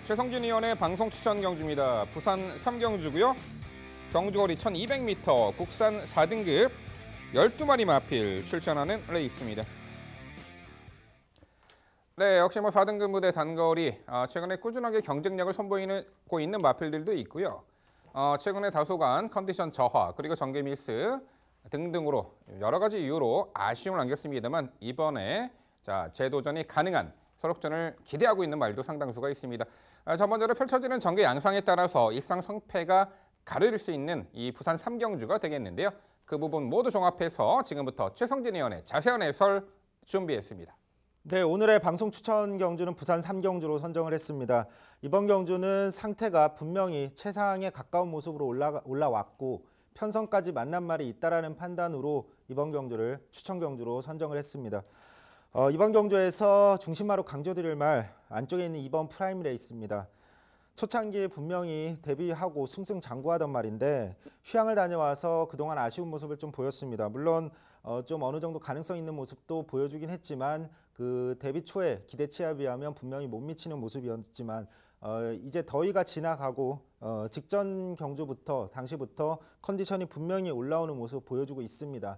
최성진 위원의 방송 추천 경주입니다. 부산 3경주고요. 경주거리 1200m, 국산 4등급 12마리 마필 출전하는 레이스입니다. 네, 역시 4등급 무대 단거리 최근에 꾸준하게 경쟁력을 선보이고 있는 마필들도 있고요. 최근에 다소간 컨디션 저하 그리고 전개 미스 등등으로 여러 가지 이유로 아쉬움을 남겼습니다만, 이번에 재도전이 가능한 설옥전을 기대하고 있는 말도 상당수가 있습니다. 전반전에 펼쳐지는 전개 양상에 따라서 입상 성패가 가려질 수 있는 이 부산 3경주가 되겠는데요. 그 부분 모두 종합해서 지금부터 최성진 의원의 자세한 해설 준비했습니다. 네, 오늘의 방송 추천 경주는 부산 3경주로 선정을 했습니다. 이번 경주는 상태가 분명히 최상에 가까운 모습으로 올라왔고 편성까지 만난 말이 있다라는 판단으로 이번 경주를 추천 경주로 선정을 했습니다. 이번 경주에서 중심마로 강조드릴 말 안쪽에 있는 2번 프라임 레이스입니다. 초창기에 분명히 데뷔하고 승승장구하던 말인데 휴양을 다녀와서 그동안 아쉬운 모습을 좀 보였습니다. 물론 좀 어느 정도 가능성 있는 모습도 보여주긴 했지만 그 데뷔 초에 기대치에 비하면 분명히 못 미치는 모습이었지만 이제 더위가 지나가고 직전 경주부터 당시부터 컨디션이 분명히 올라오는 모습 보여주고 있습니다.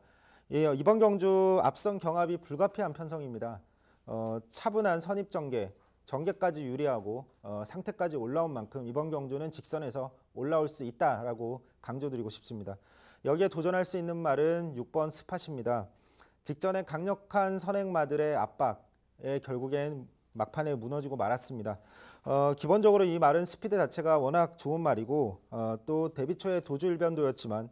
예, 이번 경주 앞선 경합이 불가피한 편성입니다. 차분한 선입 전개까지 유리하고 상태까지 올라온 만큼 이번 경주는 직선에서 올라올 수 있다라고 강조드리고 싶습니다. 여기에 도전할 수 있는 말은 6번 스팟입니다. 직전에 강력한 선행마들의 압박에 결국엔 막판에 무너지고 말았습니다. 기본적으로 이 말은 스피드 자체가 워낙 좋은 말이고 또 데뷔 초에 도주일변도였지만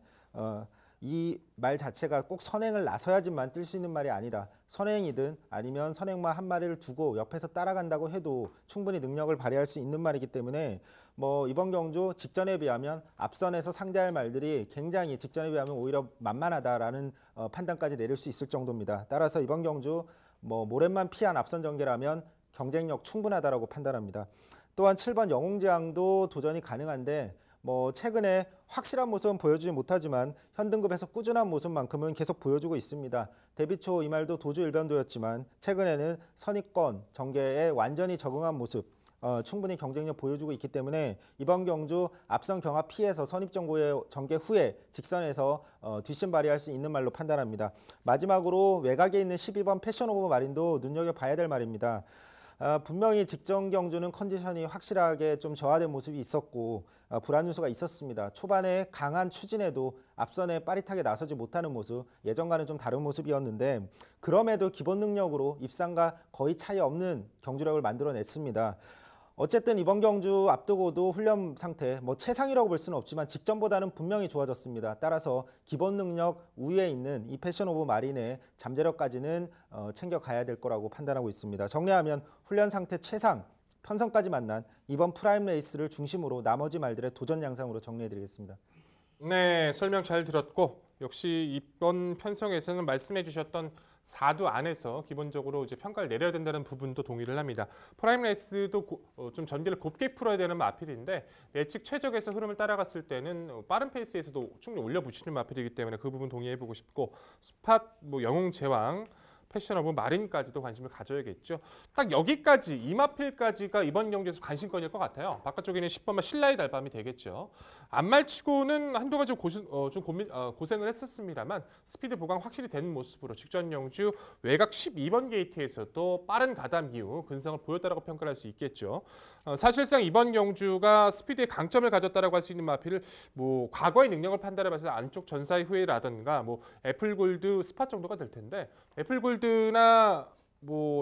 이 말 자체가 꼭 선행을 나서야지만 뜰 수 있는 말이 아니다. 선행이든 아니면 선행마 한 마리를 두고 옆에서 따라간다고 해도 충분히 능력을 발휘할 수 있는 말이기 때문에 이번 경주 직전에 비하면 앞선에서 상대할 말들이 굉장히 직전에 비하면 오히려 만만하다라는 판단까지 내릴 수 있을 정도입니다. 따라서 이번 경주 모래만 피한 앞선 전개라면 경쟁력 충분하다라고 판단합니다. 또한 7번 영웅제왕도 도전이 가능한데 최근에 확실한 모습은 보여주지 못하지만 현등급에서 꾸준한 모습만큼은 계속 보여주고 있습니다. 데뷔 초 이 말도 도주일변도였지만 최근에는 선입권 전개에 완전히 적응한 모습 충분히 경쟁력 보여주고 있기 때문에 이번 경주 앞선 경합 피해서 선입 전개 후에 직선에서 뒷심 발휘할 수 있는 말로 판단합니다. 마지막으로 외곽에 있는 12번 패션 오브 마린도 눈여겨봐야 될 말입니다. 분명히 직전 경주는 컨디션이 확실하게 좀 저하된 모습이 있었고 불안 요소가 있었습니다. 초반에 강한 추진에도 앞선에 빠릿하게 나서지 못하는 모습, 예전과는 좀 다른 모습이었는데 그럼에도 기본 능력으로 입상과 거의 차이 없는 경주력을 만들어냈습니다. 어쨌든 이번 경주 앞두고도 훈련 상태 최상이라고 볼 수는 없지만 직전보다는 분명히 좋아졌습니다. 따라서 기본 능력 우위에 있는 이 패션 오브 마린의 잠재력까지는 챙겨가야 될 거라고 판단하고 있습니다. 정리하면 훈련 상태 최상, 편성까지 만난 이번 프라임 레이스를 중심으로 나머지 말들의 도전 양상으로 정리해드리겠습니다. 네, 설명 잘 들었고 역시 이번 편성에서는 말씀해 주셨던 4두 안에서 기본적으로 이제 평가를 내려야 된다는 부분도 동의를 합니다. 프라임 레이스도 좀 전개를 곱게 풀어야 되는 마필인데 예측 최적에서 흐름을 따라갔을 때는 빠른 페이스에서도 충분히 올려붙이는 마필이기 때문에 그 부분 동의해보고 싶고 스팟, 영웅 제왕, 패션 오브 마린까지도 관심을 가져야겠죠. 딱 여기까지 이마필까지가 이번 경기에서 관심권일 것 같아요. 바깥쪽에는 10번만 신라의 달밤이 되겠죠. 안말치고는 한동안 좀 고생을 했었습니다만 스피드 보강 확실히 된 모습으로 직전 영주 외곽 12번 게이트에서도 빠른 가담 기후 근성을 보였다라고 평가를 할 수 있겠죠. 사실상 이번 경주가 스피드의 강점을 가졌다라고 할 수 있는 마필을 과거의 능력을 판단해봤을 때 안쪽 전사의 후회라든가 애플골드 스팟 정도가 될 텐데 애플골드나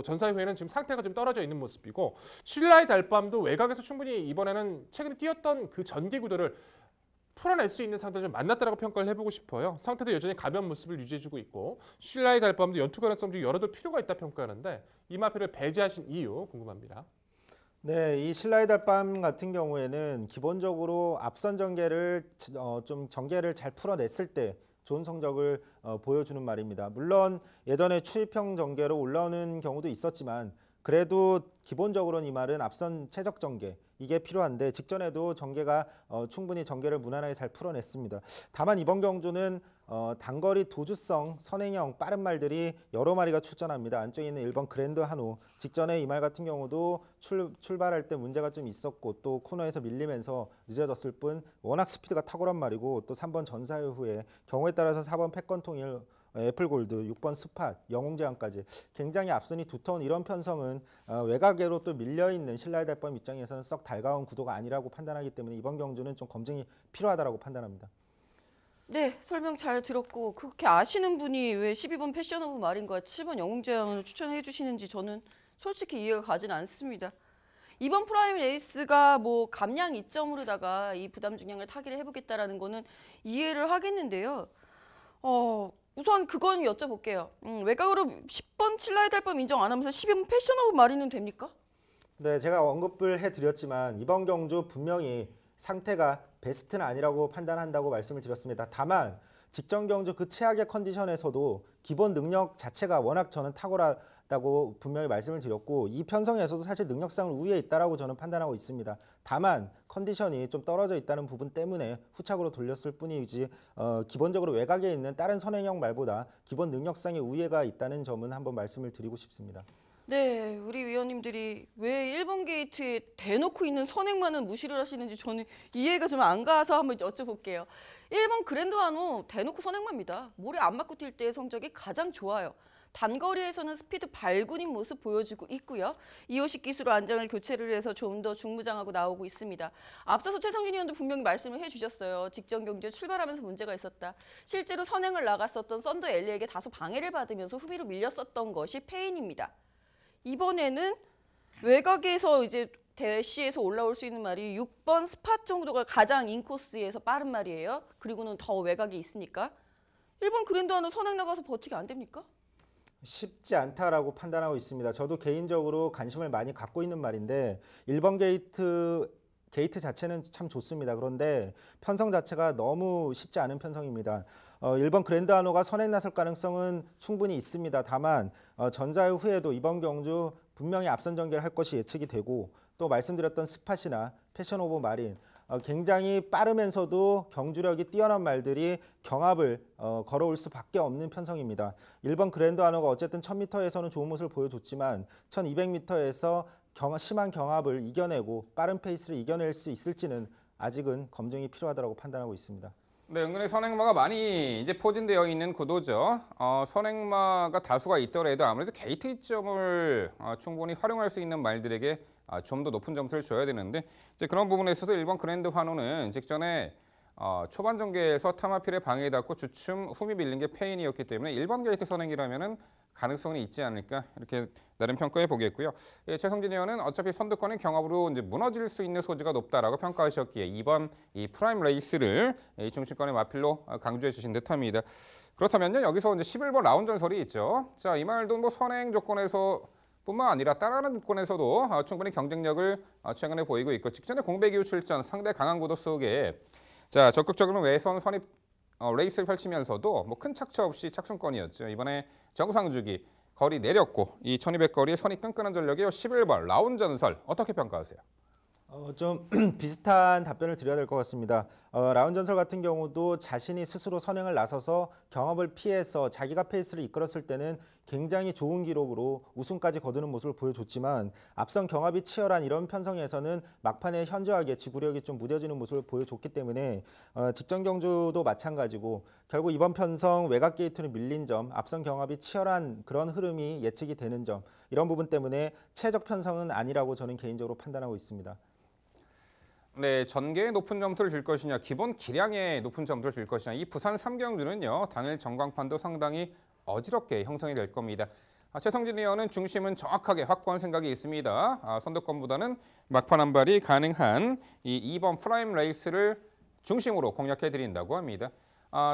전사의 후에는 지금 상태가 좀 떨어져 있는 모습이고 신라의 달밤도 외곽에서 충분히 이번에는 최근에 뛰었던 그 전개 구도를 풀어낼 수 있는 상태를 좀 만났다라고 평가를 해보고 싶어요. 상태도 여전히 가벼운 모습을 유지해주고 있고 신라의 달밤도 연투 가능성 중 열어둘 필요가 있다 평가하는데 이 마필을 배제하신 이유 궁금합니다. 네, 이 신라의 달밤 같은 경우에는 기본적으로 앞선 전개를 좀 전개를 잘 풀어냈을 때 좋은 성적을 보여주는 말입니다. 물론 예전에 추입형 전개로 올라오는 경우도 있었지만 그래도 기본적으로는 이 말은 앞선 최적 전개 이게 필요한데 직전에도 전개가 충분히 전개를 무난하게 잘 풀어냈습니다. 다만 이번 경주는 단거리 도주성 선행형 빠른 말들이 여러 마리가 출전합니다. 안쪽에 있는 1번 그랜드 한우 직전에 이 말 같은 경우도 출발할 때 문제가 좀 있었고 또 코너에서 밀리면서 늦어졌을 뿐 워낙 스피드가 탁월한 말이고 또 3번 전사회 후에 경우에 따라서 4번 패권통일 애플골드, 6번 스팟, 영웅제왕까지 굉장히 앞선이 두터운 이런 편성은 외곽으로 또 밀려있는 신라의 달밤 입장에서는 썩 달가운 구도가 아니라고 판단하기 때문에 이번 경주는 좀 검증이 필요하다고 판단합니다. 네, 설명 잘 들었고 그렇게 아시는 분이 왜 12번 패션 오브 마린과 7번 영웅제왕을 추천해 주시는지 저는 솔직히 이해가 가진 않습니다. 이번 프라임 레이스가 감량 이점으로다가 이 부담 중량을 타기를 해보겠다라는 거는 이해를 하겠는데요. 우선 그건 여쭤볼게요. 외곽으로 10번 신라의 달밤 인정 안 하면서 12번 패션 오브 마린은 됩니까? 네, 제가 언급을 해드렸지만 이번 경주 분명히 상태가 베스트는 아니라고 판단한다고 말씀을 드렸습니다. 다만 직전 경주 그 최악의 컨디션에서도 기본 능력 자체가 워낙 저는 탁월하다고 분명히 말씀을 드렸고 이 편성에서도 사실 능력상 우위에 있다라고 저는 판단하고 있습니다. 다만 컨디션이 좀 떨어져 있다는 부분 때문에 후착으로 돌렸을 뿐이지 기본적으로 외곽에 있는 다른 선행형 말보다 기본 능력상의 우위가 있다는 점은 한번 말씀을 드리고 싶습니다. 네, 우리 위원님들이 왜 1번 게이트에 대놓고 있는 선행만은 무시를 하시는지 저는 이해가 좀 안 가서 한번 여쭤볼게요. 1번 그랜드 한우 대놓고 선행만입니다. 모래 안 맞고 뛸 때의 성적이 가장 좋아요. 단거리에서는 스피드 발군인 모습 보여주고 있고요. 250 기수로 안장을 교체를 해서 좀 더 중무장하고 나오고 있습니다. 앞서서 최성진 의원도 분명히 말씀을 해주셨어요. 직전 경주에 출발하면서 문제가 있었다. 실제로 선행을 나갔었던 썬더 엘리에게 다소 방해를 받으면서 후비로 밀렸었던 것이 페인입니다. 이번에는 외곽에서 이제 대시에서 올라올 수 있는 말이 6번 스팟 정도가 가장 인코스에서 빠른 말이에요. 그리고는 더 외곽이 있으니까 1번 그랜드 하나 선행 나가서 버티기 안 됩니까? 쉽지 않다라고 판단하고 있습니다. 저도 개인적으로 관심을 많이 갖고 있는 말인데 1번 게이트 자체는 참 좋습니다. 그런데 편성 자체가 너무 쉽지 않은 편성입니다. 1번 그랜드 하노가 선행 나설 가능성은 충분히 있습니다. 다만 전자유 후에도 이번 경주 분명히 앞선 전개를 할 것이 예측이 되고 또 말씀드렸던 스팟이나 패션 오브 마린 굉장히 빠르면서도 경주력이 뛰어난 말들이 경합을 걸어올 수밖에 없는 편성입니다. 1번 그랜드 하노가 어쨌든 1000m에서는 좋은 모습을 보여줬지만 1200m에서 심한 경합을 이겨내고 빠른 페이스를 이겨낼 수 있을지는 아직은 검증이 필요하다고 판단하고 있습니다. 네, 은근히 선행마가 많이 이제 포진되어 있는 구도죠. 선행마가 다수가 있더라도 아무래도 게이트 이점을 충분히 활용할 수 있는 말들에게 좀 더 높은 점수를 줘야 되는데 이제 그런 부분에서도 1번 그랜드 환호는 직전에 초반 전개에서 타마필의 방해에 닿고 주춤 흠이 밀린 게 페인이었기 때문에 1번 게이트 선행이라면은 가능성이 있지 않을까 이렇게 나름 평가해 보겠고요. 예, 최성진 의원은 어차피 선두권은 경합으로 이제 무너질 수 있는 소지가 높다라고 평가하셨기에 이번 이 프라임 레이스를 이 중심권의 마필로 강조해 주신 듯합니다. 그렇다면요 여기서 이제 11번 라운 전설이 있죠. 자, 이 말도 뭐 선행 조건에서 뿐만 아니라 따라가는 조건에서도 충분히 경쟁력을 최근에 보이고 있고 직전에 공백 이후 출전 상대 강한 구도 속에 자 적극적으로 외선 선입 레이스를 펼치면서도 뭐 큰 착취 없이 착승권이었죠. 이번에 정상주기 거리 내렸고 이 1200 거리의 선이 끈끈한 전력이 11번 라운 전설 어떻게 평가하세요? 좀 비슷한 답변을 드려야 될 것 같습니다. 라운 전설 같은 경우도 자신이 스스로 선행을 나서서 경합을 피해서 자기가 페이스를 이끌었을 때는 굉장히 좋은 기록으로 우승까지 거두는 모습을 보여줬지만 앞선 경합이 치열한 이런 편성에서는 막판에 현저하게 지구력이 좀 무뎌지는 모습을 보여줬기 때문에 직전 경주도 마찬가지고 결국 이번 편성 외곽 게이트로 밀린 점, 앞선 경합이 치열한 그런 흐름이 예측이 되는 점 이런 부분 때문에 최적 편성은 아니라고 저는 개인적으로 판단하고 있습니다. 네, 전개에 높은 점수를 줄 것이냐, 기본 기량에 높은 점수를 줄 것이냐. 이 부산 3경주는요, 당일 전광판도 상당히 어지럽게 형성이 될 겁니다. 최성진 의원은 중심은 정확하게 확보한 생각이 있습니다. 선두권보다는 막판 한 발이 가능한 이 2번 프라임 레이스를 중심으로 공략해 드린다고 합니다.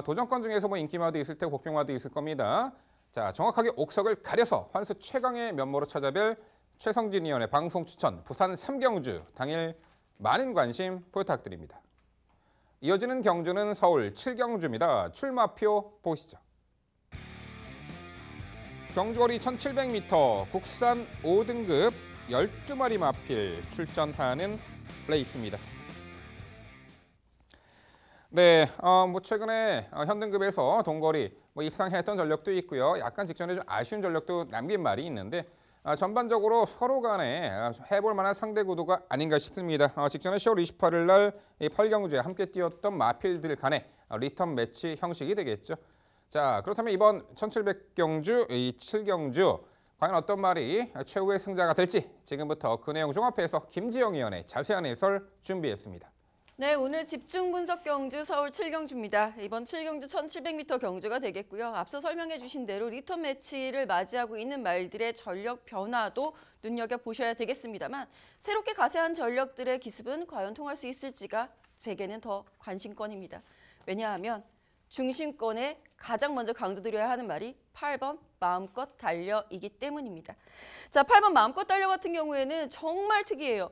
도전권 중에서 뭐 인기마도 있을 테고 복병마도 있을 겁니다. 자, 정확하게 옥석을 가려서 환수 최강의 면모로 찾아뵐 최성진 의원의 방송 추천 부산 3경주 당일 많은 관심 부탁드립니다. 이어지는 경주는 서울 7경주입니다. 출마표 보시죠. 경주거리 1700m 국산 5등급 12마리 마필 출전하는 레이스입니다. 네, 뭐 최근에 현등급에서 동거리 입상했던 전력도 있고요. 약간 직전에 좀 아쉬운 전력도 남긴 말이 있는데 전반적으로 서로 간에 해볼 만한 상대 구도가 아닌가 싶습니다. 직전에 10월 28일 날 8경주에 함께 뛰었던 마필들 간의 리턴 매치 형식이 되겠죠. 자, 그렇다면 이번 1700경주, 이 7경주 과연 어떤 말이 최후의 승자가 될지 지금부터 그 내용 종합해서 김지영 의원의 자세한 해설 준비했습니다. 네, 오늘 집중 분석 경주 서울 7경주입니다. 이번 7경주 1700m 경주가 되겠고요. 앞서 설명해 주신 대로 리턴 매치를 맞이하고 있는 말들의 전력 변화도 눈여겨보셔야 되겠습니다만 새롭게 가세한 전력들의 기습은 과연 통할 수 있을지가 제게는 더 관심권입니다. 왜냐하면 중심권에 가장 먼저 강조드려야 하는 말이 8번 마음껏 달려이기 때문입니다. 자, 8번 마음껏 달려 같은 경우에는 정말 특이해요.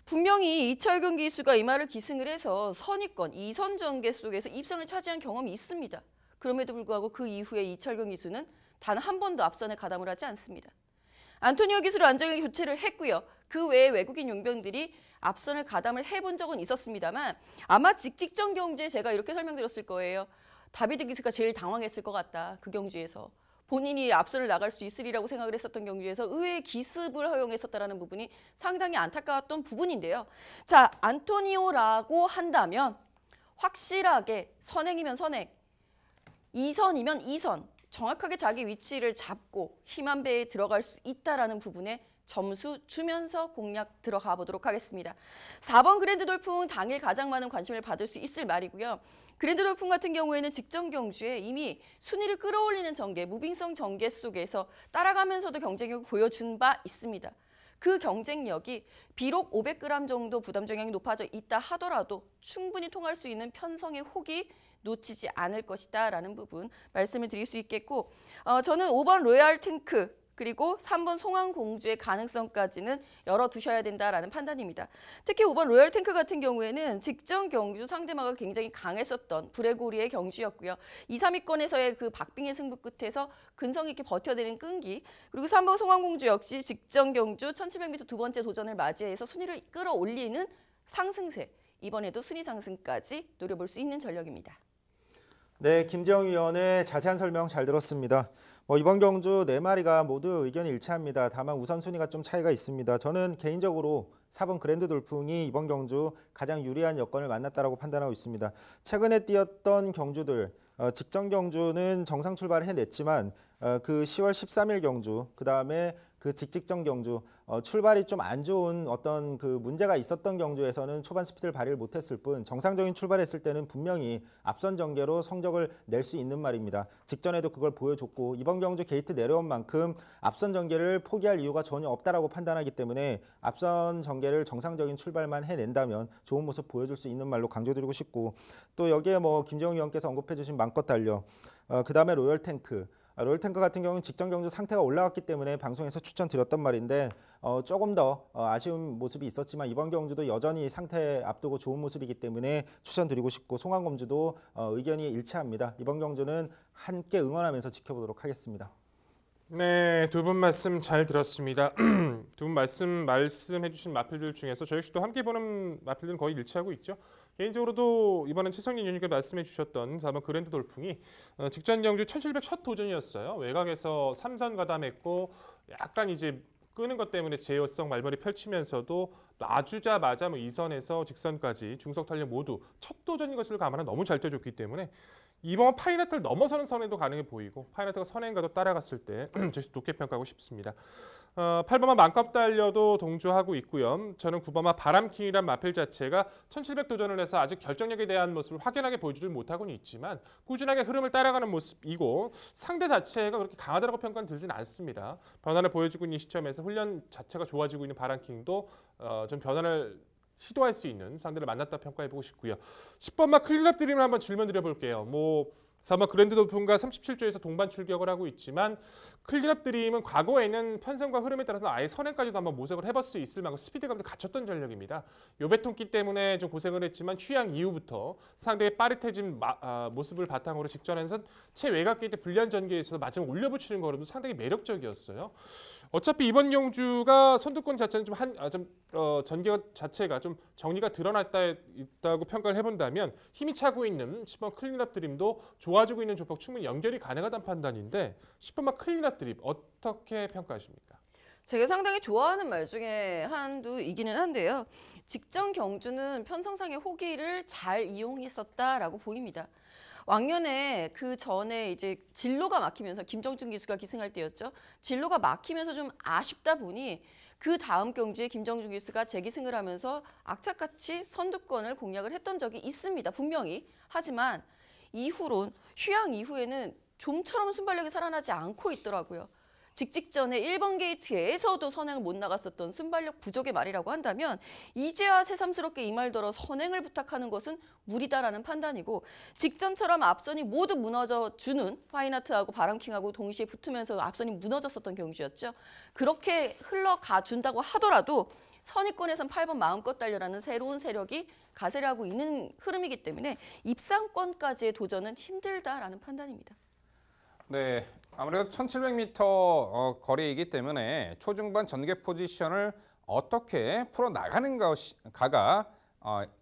분명히 이철근 기수가 이 말을 기승을 해서 선입권, 2선 전개 속에서 입상을 차지한 경험이 있습니다. 그럼에도 불구하고 그 이후에 이철근 기수는 단 한 번도 앞선에 가담을 하지 않습니다. 안토니오 기수로 안정을 교체를 했고요. 그 외에 외국인 용병들이 앞선을 가담을 해본 적은 있었습니다만 아마 직전 경주에 제가 이렇게 설명드렸을 거예요. 다비드 기수가 제일 당황했을 것 같다. 그 경주에서. 본인이 앞선을 나갈 수 있으리라고 생각을 했었던 경주에서 의외의 기습을 허용했었다는 부분이 상당히 안타까웠던 부분인데요. 자, 안토니오라고 한다면 확실하게 선행이면 선행, 2선이면 2선, 정확하게 자기 위치를 잡고 힘 한 배에 들어갈 수 있다라는 부분에 점수 주면서 공략 들어가 보도록 하겠습니다. 4번 그랜드 돌풍 당일 가장 많은 관심을 받을 수 있을 말이고요. 그랜드 돌풍 같은 경우에는 직전 경주에 이미 순위를 끌어올리는 전개, 무빙성 전개 속에서 따라가면서도 경쟁력을 보여준 바 있습니다. 그 경쟁력이 비록 500g 정도 부담 정량이 높아져 있다 하더라도 충분히 통할 수 있는 편성의 혹이 놓치지 않을 것이다라는 부분 말씀을 드릴 수 있겠고, 저는 5번 로얄 탱크 그리고 3번 송황공주의 가능성까지는 열어두셔야 된다라는 판단입니다. 특히 5번 로얄 탱크 같은 경우에는 직전 경주 상대마가 굉장히 강했었던 브레고리의 경주였고요. 2, 3위권에서의 그 박빙의 승부 끝에서 근성 있게 버텨내는 끈기, 그리고 3번 송황공주 역시 직전 경주 1700m 두 번째 도전을 맞이해서 순위를 끌어올리는 상승세, 이번에도 순위 상승까지 노려볼 수 있는 전력입니다. 네, 김재영 위원의 자세한 설명 잘 들었습니다. 이번 경주 4마리가 모두 의견이 일치합니다. 다만 우선순위가 좀 차이가 있습니다. 저는 개인적으로 4번 그랜드 돌풍이 이번 경주 가장 유리한 여건을 만났다고 판단하고 있습니다. 최근에 뛰었던 경주들, 직전 경주는 정상 출발을 해냈지만 그 10월 13일 경주, 그 다음에 그 직직전 경주, 출발이 좀 안 좋은 어떤 그 문제가 있었던 경주에서는 초반 스피드를 발휘를 못했을 뿐 정상적인 출발했을 때는 분명히 앞선 전개로 성적을 낼 수 있는 말입니다. 직전에도 그걸 보여줬고 이번 경주 게이트 내려온 만큼 앞선 전개를 포기할 이유가 전혀 없다라고 판단하기 때문에 앞선 전개를 정상적인 출발만 해낸다면 좋은 모습 보여줄 수 있는 말로 강조드리고 싶고, 또 여기에 김정우 위원께서 언급해 주신 맘껏 달려, 그 다음에 로열 탱크. 로열 탱크 같은 경우는 직전 경주 상태가 올라갔기 때문에 방송에서 추천드렸던 말인데 조금 더 아쉬운 모습이 있었지만 이번 경주도 여전히 상태 앞두고 좋은 모습이기 때문에 추천드리고 싶고, 송황공주도 의견이 일치합니다. 이번 경주는 함께 응원하면서 지켜보도록 하겠습니다. 네, 두 분 말씀 잘 들었습니다. 두 분 말씀해 주신 마필들 중에서 저희 역시도 함께 보는 마필들은 거의 일치하고 있죠. 개인적으로도 이번엔 최성민 위원님께서 말씀해 주셨던 4번 그랜드 돌풍이 직전 경주 1700 첫 도전이었어요. 외곽에서 3선 가담했고 약간 이제 끄는 것 때문에 제어성 말벌이 펼치면서도 놔주자마자 2선에서 직선까지 중속 탄력 모두 첫 도전인 것을 감안하면 너무 잘 뛰어줬기 때문에 이번 파이나트를 넘어서는 선행도 가능해 보이고 파이나트가 선행과도 따라갔을 때 제시 높게 평가하고 싶습니다. 8번마 맘껏 달려도 동조하고 있고요. 저는 9번마 바람킹이란 마필 자체가 1700 도전을 해서 아직 결정력에 대한 모습을 확연하게 보여주지 못하고는 있지만 꾸준하게 흐름을 따라가는 모습이고 상대 자체가 그렇게 강하다고 평가는 들진 않습니다. 변화를 보여주고 있는 시점에서 훈련 자체가 좋아지고 있는 바람킹도 좀 변화를 시도할 수 있는 상대를 만났다 평가해보고 싶고요. 10번마 클린업 드림을 한번 질문 드려볼게요. 4번 그랜드 돌풍과 37조에서 동반 출격을 하고 있지만 클린업 드림은 과거에는 편성과 흐름에 따라서 아예 선행까지도 한번 모색을 해볼 수 있을 만큼 스피드감도 갖췄던 전력입니다. 요배통기 때문에 좀 고생을 했지만 휴양 이후부터 상대의 빠릿해진 모습을 바탕으로 직전에서 최외곽 게이트 불리한 전개에서도 마지막 올려붙이는 걸음도 상당히 매력적이었어요. 어차피 이번 경주가 선두권 자체는 전개 자체가 좀 정리가 있다고 평가를 해본다면 힘이 차고 있는 10번 클린업 드림도 좋아지고 있는 조폭 충분히 연결이 가능하다는 판단인데 10번만 클린업 드림 어떻게 평가하십니까? 제가 상당히 좋아하는 말 중에 한두이기는 한데요. 직전 경주는 편성상의 호기를 잘 이용했었다라고 보입니다. 왕년에 그 전에 이제 진로가 막히면서 김정준 기수가 기승할 때였죠. 진로가 막히면서 좀 아쉽다 보니 그 다음 경주에 김정준 기수가 재기승을 하면서 악착같이 선두권을 공략을 했던 적이 있습니다. 분명히. 하지만 이후론 휴양 이후에는 좀처럼 순발력이 살아나지 않고 있더라고요. 직전에 1번 게이트에서도 선행을 못 나갔었던 순발력 부족의 말이라고 한다면 이제야 새삼스럽게 이 말더러 선행을 부탁하는 것은 무리다라는 판단이고, 직전처럼 앞선이 모두 무너져주는 파이나트하고 바람킹하고 동시에 붙으면서 앞선이 무너졌었던 경주였죠. 그렇게 흘러가 준다고 하더라도 선의권에선 8번 마음껏 달려라는 새로운 세력이 가세를 하고 있는 흐름이기 때문에 입상권까지의 도전은 힘들다라는 판단입니다. 네, 아무래도 1700m 거리이기 때문에 초중반 전개 포지션을 어떻게 풀어나가는가가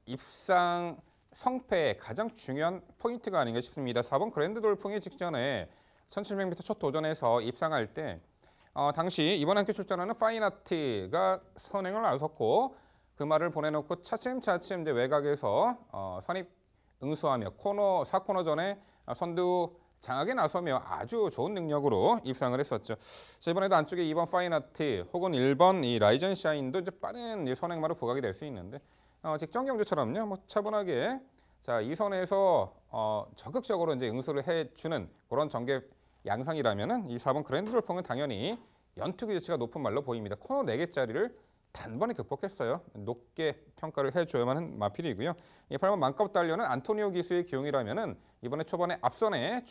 입상 성패의 가장 중요한 포인트가 아닌가 싶습니다. 4번 그랜드 돌풍이 직전에 1700m 첫 도전에서 입상할 때 당시 이번 학교 출전하는 파인아트가 선행을 나섰고 그 말을 보내놓고 차츰차츰 이제 외곽에서 선입 응수하며 4코너 전에 선두 장악에 나서며 아주 좋은 능력으로 입상을 했었죠. 자, 이번에도 안쪽에 2번 파인아트 혹은 1번 이 라이전 샤인도 이제 빠른 이 선행마로 부각이 될 수 있는데 직전 경주처럼요, 뭐 차분하게 자, 이 선에서 적극적으로 이제 응수를 해주는 그런 전개 양상이라면은 이 4번 그랜드 돌풍은 당연히 연투 기대치가 높은 말로 보입니다. 코너 4개짜리를 단번에 극복했어요. 높게 평가를 해줘야만 하는 마필이고요. 이 8번 만값 달려는 안토니오 기수의 기용이라면은 이번에 초반에 앞선에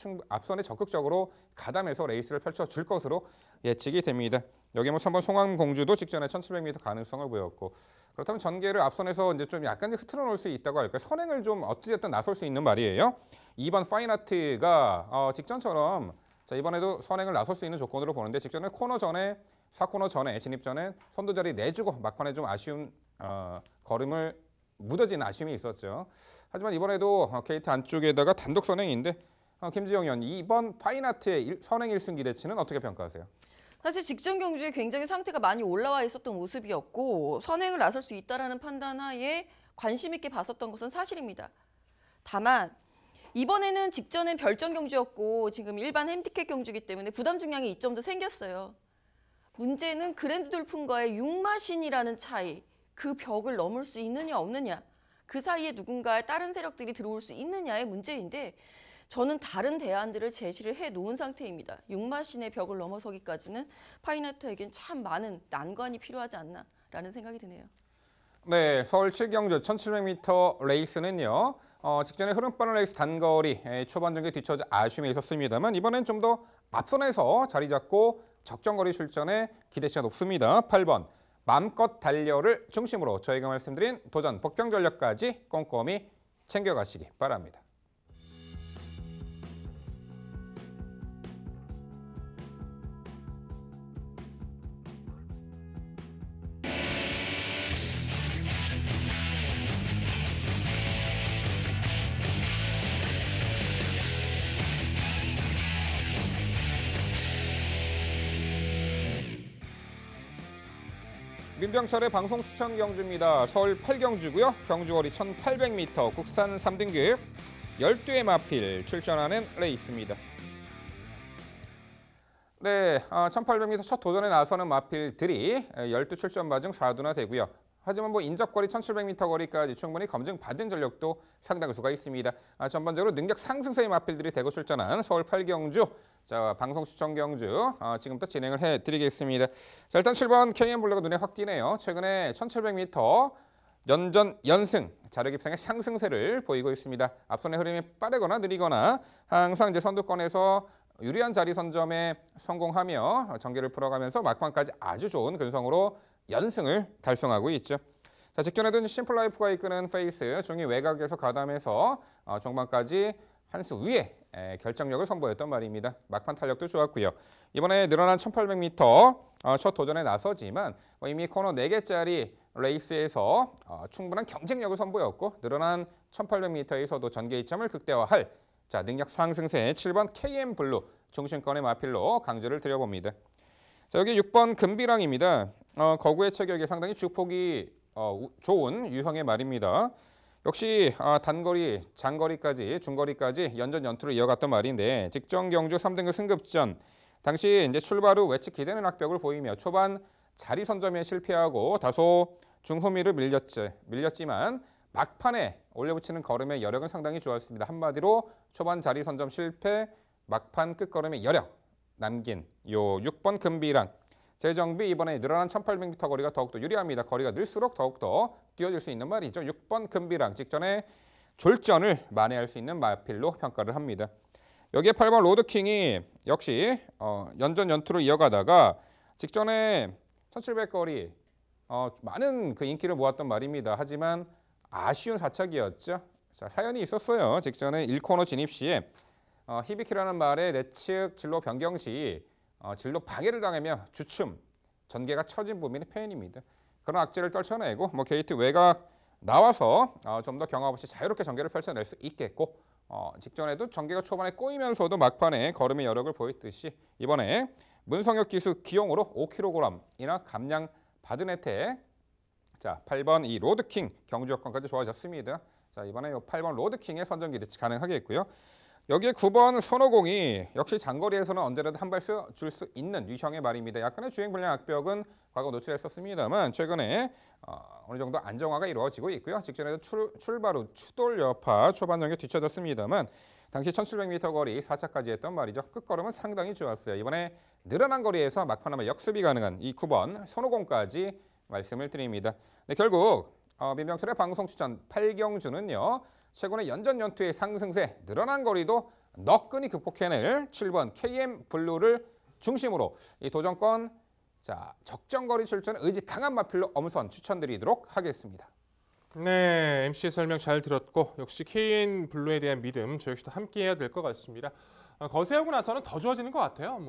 적극적으로 가담해서 레이스를 펼쳐줄 것으로 예측이 됩니다. 여기 뭐 3번 송암공주도 직전에 1700m 가능성을 보였고, 그렇다면 전개를 앞선에서 이제 좀 약간 흐트러 놓을 수 있다고 할까요? 선행을 좀 어찌됐든 나설 수 있는 말이에요. 2번 파인아트가 직전처럼 자, 이번에도 선행을 나설 수 있는 조건으로 보는데 직전에 코너 전에 4코너 전에 진입 전에 선두 자리 내주고 막판에 좀 아쉬운 걸음을 무뎌지는 아쉬움이 있었죠. 하지만 이번에도 게이트 안쪽에다가 단독 선행인데 김지영 의원 2번 파인아트의 선행 1승 기대치는 어떻게 평가하세요? 사실 직전 경주에 굉장히 상태가 많이 올라와 있었던 모습이었고 선행을 나설 수 있다라는 판단 하에 관심 있게 봤었던 것은 사실입니다. 다만 이번에는 직전엔 별정 경주였고 지금 일반 핸디캡 경주이기 때문에 부담 중량의 이점도 생겼어요. 문제는 그랜드 돌풍과의 6마신이라는 차이, 그 벽을 넘을 수 있느냐 없느냐, 그 사이에 누군가의 다른 세력들이 들어올 수 있느냐의 문제인데 저는 다른 대안들을 제시를 해놓은 상태입니다. 6마신의 벽을 넘어서기까지는 파이나트에겐 참 많은 난관이 필요하지 않나라는 생각이 드네요. 네, 서울 7경주 1700m 레이스는요. 직전에 흐름 빠른 레이스 단거리 초반 전개 뒤처져 아쉬움이 있었습니다만 이번엔 좀 더 앞선에서 자리 잡고 적정거리 출전에 기대치가 높습니다. 8번 맘껏 달려를 중심으로 저희가 말씀드린 도전 복병 전략까지 꼼꼼히 챙겨가시기 바랍니다. 민병철의 방송 추천 경주입니다. 서울 8경주고요. 경주거리 1800m 국산 3등급 12회 마필 출전하는 레이스입니다. 네, 1800m 첫 도전에 나서는 마필들이 12 출전마 중 4두나 되고요. 하지만 뭐 인접거리 1700m 거리까지 충분히 검증받은 전력도 상당수가 있습니다. 전반적으로 능력 상승세의 마필들이 대거 출전한 서울 8경주 자, 방송 추천 경주 지금부터 진행을 해드리겠습니다. 자, 일단 7번 KM블루가 눈에 확 띄네요. 최근에 1700m 연전 연승 자력 입상의 상승세를 보이고 있습니다. 앞선의 흐름이 빠르거나 느리거나 항상 이제 선두권에서 유리한 자리 선점에 성공하며 전개를 풀어가면서 막판까지 아주 좋은 근성으로 연승을 달성하고 있죠. 자, 직전에도 심플라이프가 이끄는 페이스 중위 외곽에서 가담해서 종반까지 한 수 위에 결정력을 선보였던 말입니다. 막판 탄력도 좋았고요. 이번에 늘어난 1800m 첫 도전에 나서지만 이미 코너 4개짜리 레이스에서 충분한 경쟁력을 선보였고 늘어난 1800m에서도 전개 이점을 극대화할 자, 능력 상승세 7번 KM블루 중심권의 마필로 강조를 드려봅니다. 자, 여기 6번 금비랑입니다. 거구의 체격이 상당히 주폭이 좋은 유형의 말입니다. 역시 단거리, 장거리까지, 중거리까지 연전 연투를 이어갔던 말인데 직전 경주 3등급 승급전 당시 이제 출발 후 외측 기대는 악벽을 보이며 초반 자리 선점에 실패하고 다소 중후미를 밀렸지만 막판에 올려붙이는 걸음의 여력은 상당히 좋았습니다. 한마디로 초반 자리 선점 실패, 막판 끝걸음의 여력 남긴 요 6번 금비랑 재정비 이번에 늘어난 1800m 거리가 더욱더 유리합니다. 거리가 늘수록 더욱더 뛰어질 수 있는 말이죠. 6번 금비랑 직전에 졸전을 만회할 수 있는 마필로 평가를 합니다. 여기에 8번 로드킹이 역시 연전 연투를 이어가다가 직전에 1700 거리 많은 그 인기를 모았던 말입니다. 하지만 아쉬운 사착이었죠. 자, 사연이 있었어요. 직전에 1코너 진입 시에 히비키라는 말에 내측 진로 변경 시 진로 방해를 당하며 주춤, 전개가 처진 부분이 페인입니다. 그런 악재를 떨쳐내고 게이트 외곽 나와서 좀 더 경합 없이 자유롭게 전개를 펼쳐낼 수 있겠고 직전에도 전개가 초반에 꼬이면서도 막판에 걸음의 여력을 보였듯이 이번에 문성혁 기수 기용으로 5kg이나 감량 받은 혜택 자 8번 이 로드킹 경주 여건까지 좋아졌습니다. 자 이번에 8번 로드킹의 선전 기대치 가능하겠고요. 여기에 9번 손오공이 역시 장거리에서는 언제라도 한 발 줄 수 있는 유형의 말입니다. 약간의 주행 불량 악벽은 과거 노출했었습니다만 최근에 어느 정도 안정화가 이루어지고 있고요. 직전에도 출발 후 추돌 여파 초반 정에 뒤쳐졌습니다만 당시 1700m 거리 4차까지 했던 말이죠. 끝걸음은 상당히 좋았어요. 이번에 늘어난 거리에서 막판 한번 역습이 가능한 이 9번 손오공까지 말씀을 드립니다. 네, 결국 민병철의 방송 추천 8경주는요. 최근에 연전연투의 상승세, 늘어난 거리도 너끈히 극복해낼 7번 KM 블루를 중심으로 이 도전권 적정거리 출전 의지 강한 마필로 엄선 추천드리도록 하겠습니다. 네, MC의 설명 잘 들었고 역시 KN 블루에 대한 믿음 저 역시도 함께해야 될 것 같습니다. 거세하고 나서는 더 좋아지는 것 같아요.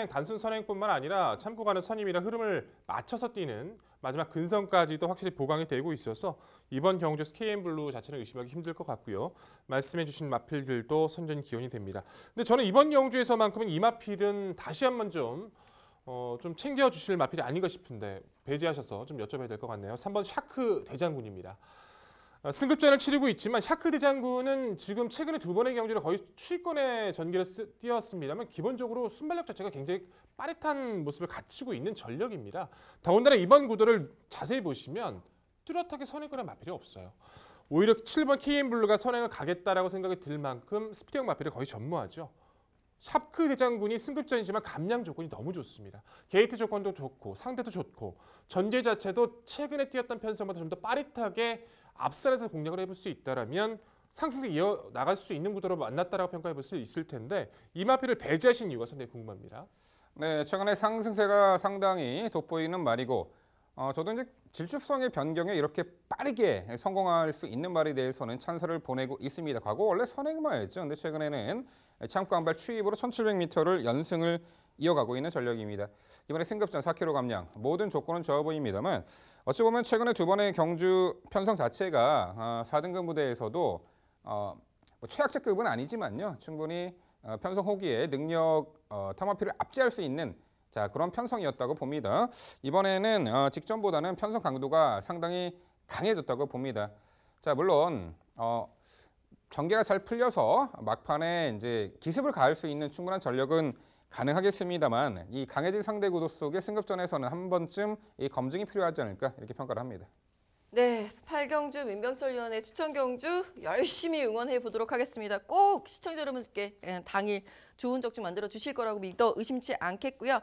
단순 선행뿐만 아니라 참고 가는 선임이랑 흐름을 맞춰서 뛰는 마지막 근성까지도 확실히 보강이 되고 있어서 이번 경주에서 KN 블루 자체는 의심하기 힘들 것 같고요. 말씀해주신 마필들도 선전 기원이 됩니다. 근데 저는 이번 경주에서만큼은 이 마필은 다시 한번 좀 챙겨주실 마필이 아닌가 싶은데 배제하셔서 좀 여쭤봐야 될 것 같네요. 3번 샤크 대장군입니다. 승급전을 치르고 있지만 샤크 대장군은 지금 최근에 2번의 경주를 거의 추위권의 전개를 뛰었습니다만 기본적으로 순발력 자체가 굉장히 빠릿한 모습을 갖추고 있는 전력입니다. 더군다나 이번 구도를 자세히 보시면 뚜렷하게 선행권의 마필이 없어요. 오히려 7번 KM 블루가 선행을 가겠다라고 생각이 들 만큼 스피드형 마필이 거의 전무하죠. 샤크 대장군이 승급전이지만 감량 조건이 너무 좋습니다. 게이트 조건도 좋고 상대도 좋고 전개 자체도 최근에 뛰었던 편성보다 좀 더 빠릿하게 앞선에서 공략을 해볼 수 있다라면 상승세 이어나갈 수 있는 구도로 만났다라고 평가해볼 수 있을 텐데 이 마필을 배제하신 이유가 상당히 궁금합니다. 네, 최근에 상승세가 상당히 돋보이는 말이고 저도 이제 질주성의 변경에 이렇게 빠르게 성공할 수 있는 말에 대해서는 찬사를 보내고 있습니다. 과거 원래 선행마였죠. 근데 최근에는 참고 한 발 추입으로 1700m를 연승을 이어가고 있는 전력입니다. 이번에 승급전 4km 감량 모든 조건은 좋아 보입니다만 어찌 보면 최근에 2번의 경주 편성 자체가 4등급 무대에서도 최악체급은 아니지만요. 충분히 편성 호기에 능력 탐화피를 압제할 수 있는 그런 편성이었다고 봅니다. 이번에는 직전보다는 편성 강도가 상당히 강해졌다고 봅니다. 물론 전개가 잘 풀려서 막판에 이제 기습을 가할 수 있는 충분한 전력은 가능하겠습니다만 이 강해진 상대 구도 속에 승급전에서는 한 번쯤 이 검증이 필요하지 않을까 이렇게 평가를 합니다. 네, 8경주 민병철위원의 추천 경주 열심히 응원해 보도록 하겠습니다. 꼭 시청자 여러분께 당일 좋은 적중 만들어 주실 거라고 믿어 의심치 않겠고요.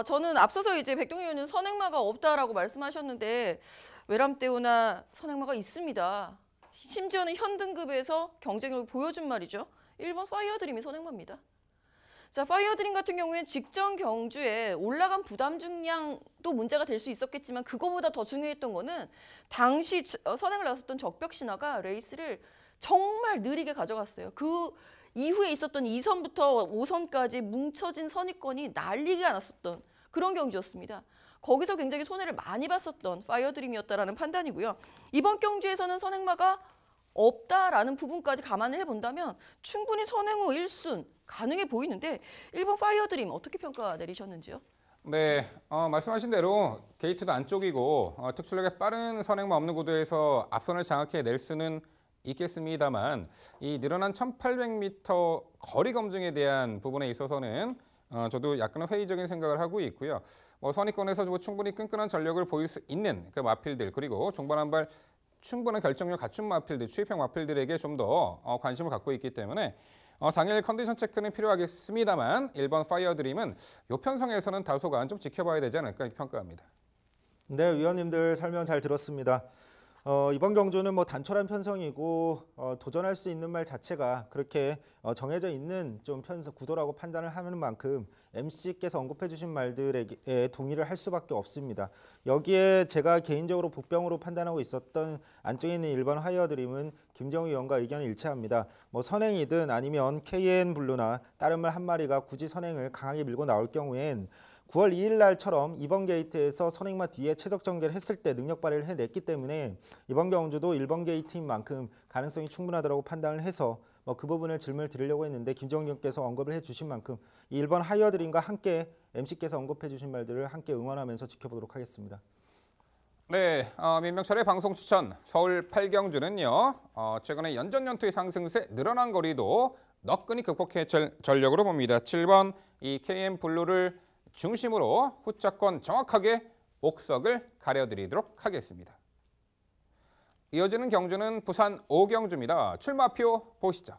저는 앞서서 이제 백동희 의원은 선행마가 없다라고 말씀하셨는데 외람대우나 선행마가 있습니다. 심지어는 현등급에서 경쟁력을 보여준 말이죠. 1번 파이어드림이 선행마입니다. 파이어드림 같은 경우에는 직전 경주에 올라간 부담 중량도 문제가 될 수 있었겠지만 그거보다 더 중요했던 거는 당시 선행을 나섰던 적벽 신화가 레이스를 정말 느리게 가져갔어요. 그 이후에 있었던 2선부터 5선까지 뭉쳐진 선입권이 난리가 났었던 그런 경주였습니다. 거기서 굉장히 손해를 많이 봤었던 파이어드림이었다라는 판단이고요. 이번 경주에서는 선행마가 없다라는 부분까지 감안을 해본다면 충분히 선행 후 1순 가능해 보이는데 1번 파이어드림 어떻게 평가 내리셨는지요? 네, 말씀하신 대로 게이트도 안쪽이고 특출나게 빠른 선행마 없는 구도에서 앞선을 장악해낼 수는 있겠습니다만 이 늘어난 1800m 거리 검증에 대한 부분에 있어서는 저도 약간은 회의적인 생각을 하고 있고요. 선의권에서 충분히 끈끈한 전력을 보일 수 있는 그 마필들 그리고 종반 한 발 충분한 결정력 갖춘 마필들, 추입형 마필들에게 좀 더 관심을 갖고 있기 때문에 당일 컨디션 체크는 필요하겠습니다만 1번 파이어드림은 요 편성에서는 다소간 좀 지켜봐야 되지 않을까 이렇게 평가합니다. 네, 위원님들 설명 잘 들었습니다. 이번 경주는 단촐한 편성이고 도전할 수 있는 말 자체가 그렇게 정해져 있는 좀 편성 구도라고 판단을 하는 만큼 MC께서 언급해 주신 말들에 동의를 할 수밖에 없습니다. 여기에 제가 개인적으로 복병으로 판단하고 있었던 안쪽에 있는 1번 하이어드림은 김정우 의원과 의견이 일치합니다. 선행이든 아니면 KN 블루나 다른 말 한 마리가 굳이 선행을 강하게 밀고 나올 경우엔 9월 2일 날처럼 이번 게이트에서 선행마 뒤에 최적 전개를 했을 때 능력 발휘를 해냈기 때문에 이번 경주도 1번 게이트인 만큼 가능성이 충분하다고 판단을 해서 그 부분을 질문을 드리려고 했는데 김정은 의원께서 언급을 해주신 만큼 이 1번 하이어드림과 함께 MC께서 언급해 주신 말들을 함께 응원하면서 지켜보도록 하겠습니다. 네, 민병철의 방송 추천 서울 8경주는요. 최근에 연전연투의 상승세 늘어난 거리도 너끈히 극복해 전력으로 봅니다. 7번 이 KM 블루를 중심으로 후차권 정확하게 옥석을 가려드리도록 하겠습니다. 이어지는 경주는 부산 5경주입니다. 출마표 보시죠.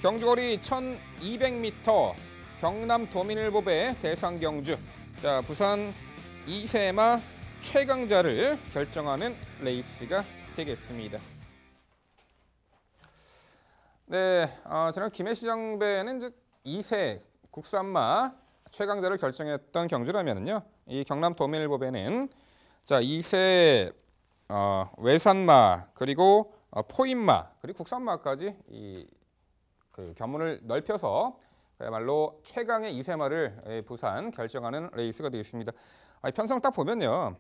경주거리 1200m 경남 도민일보배 대상경주. 자, 부산 2세마 최강자를 결정하는 레이스가 되겠습니다. 네, 지난 김해시장배는 이제 2세 국산마 최강자를 결정했던 경주라면은요, 이 경남 도민일보배는 자 2세 외산마 그리고 포인마 그리고 국산마까지 그 견문을 넓혀서 그야말로 최강의 2세마를 부산 결정하는 레이스가 되겠습니다. 편성 딱 보면요,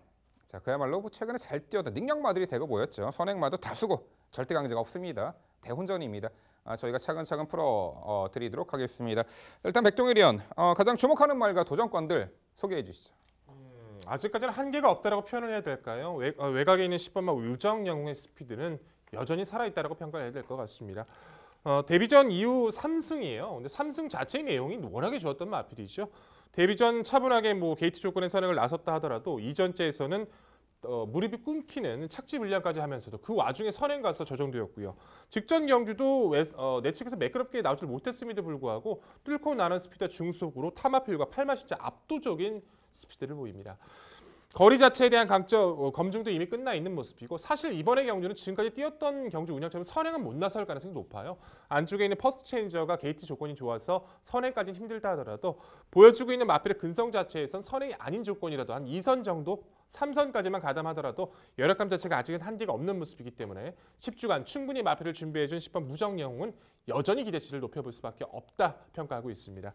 자 그야말로 최근에 잘 뛰었던 능력마들이 대거 보였죠. 선행마도 다수고 절대 강자가 없습니다. 대혼전입니다. 저희가 차근차근 풀어 드리도록 하겠습니다. 일단 백동일 위원, 가장 주목하는 말과 도전권들 소개해 주시죠. 아직까지는 한계가 없다라고 표현을 해야 될까요? 외곽에 있는 10번마 유정영웅의 스피드는 여전히 살아있다라고 평가해야 될 것 같습니다. 데뷔전 이후 3승이에요. 근데 3승 자체의 내용이 워낙에 좋았던 마필이죠. 데뷔전 차분하게 게이트 조건의 선행을 나섰다 하더라도 이전째에서는 무릎이 끊기는 착지 불량까지 하면서도 그 와중에 선행 가서 저 정도였고요. 직전 경주도 내측에서 매끄럽게 나오질 못했음에도 불구하고 뚫고 나는 스피드 중속으로 타마필과 팔마 진짜 압도적인 스피드를 보입니다. 거리 자체에 대한 검증도 이미 끝나 있는 모습이고, 사실 이번의 경주는 지금까지 뛰었던 경주 운영처럼 선행은 못 나설 가능성이 높아요. 안쪽에 있는 퍼스트 체인저가 게이트 조건이 좋아서 선행까지는 힘들다 하더라도 보여주고 있는 마필의 근성 자체에선 선행이 아닌 조건이라도 한 2선 정도, 3선까지만 가담하더라도 열악감 자체가 아직은 한계가 없는 모습이기 때문에 10주간 충분히 마필을 준비해준 10번 무정영웅은 여전히 기대치를 높여볼 수밖에 없다 평가하고 있습니다.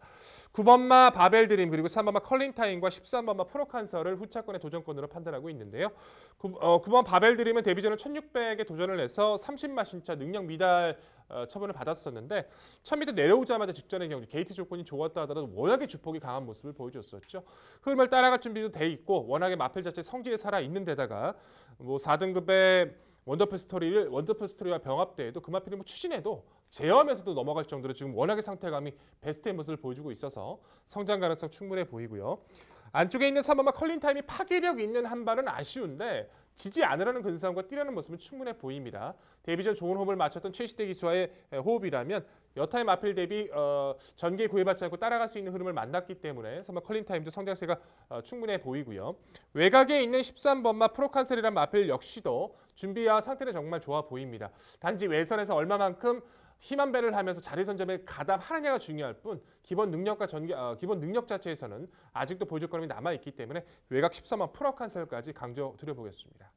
9번마 바벨드림 그리고 3번마 컬린타인과 13번마 프로칸서를 후차권의 도전권으로 판단하고 있는데요. 9번 바벨드림은 데뷔전을 1600에 도전을 해서 30마 신차 능력 미달 처분을 받았었는데 1000m 내려오자마자 직전의 경주 게이트 조건이 좋았다 하더라도 워낙에 주폭이 강한 모습을 보여줬었죠. 흐름을 따라갈 준비도 돼 있고 워낙에 마필 자체 성질에 살아 있는 데다가 4등급의 원더풀 스토리와 병합대에도 그 마필이 추진해도 제어하면서도 넘어갈 정도로 지금 워낙에 상태감이 베스트의 모습을 보여주고 있어서 성장 가능성 충분해 보이고요. 안쪽에 있는 3번마 컬린타임이 파괴력 있는 한 발은 아쉬운데 지지 않으려는 근성과 뛰려는 모습은 충분해 보입니다. 데뷔전 좋은 호흡을 맞췄던 최시대 기수와의 호흡이라면 여타의 마필 대비 전개에 구애받지 않고 따라갈 수 있는 흐름을 만났기 때문에 3번 컬린타임도 성장세가 충분해 보이고요. 외곽에 있는 13번마 프로칸셀이란 마필 역시도 준비와 상태는 정말 좋아 보입니다. 단지 외선에서 얼마만큼 힘한 배를 하면서 자리 선점에 가담하느냐가 중요할 뿐 기본 능력 자체에서는 아직도 보여줄 거름이 남아있기 때문에 외곽 13번 프로칸셀까지 강조 드려보겠습니다.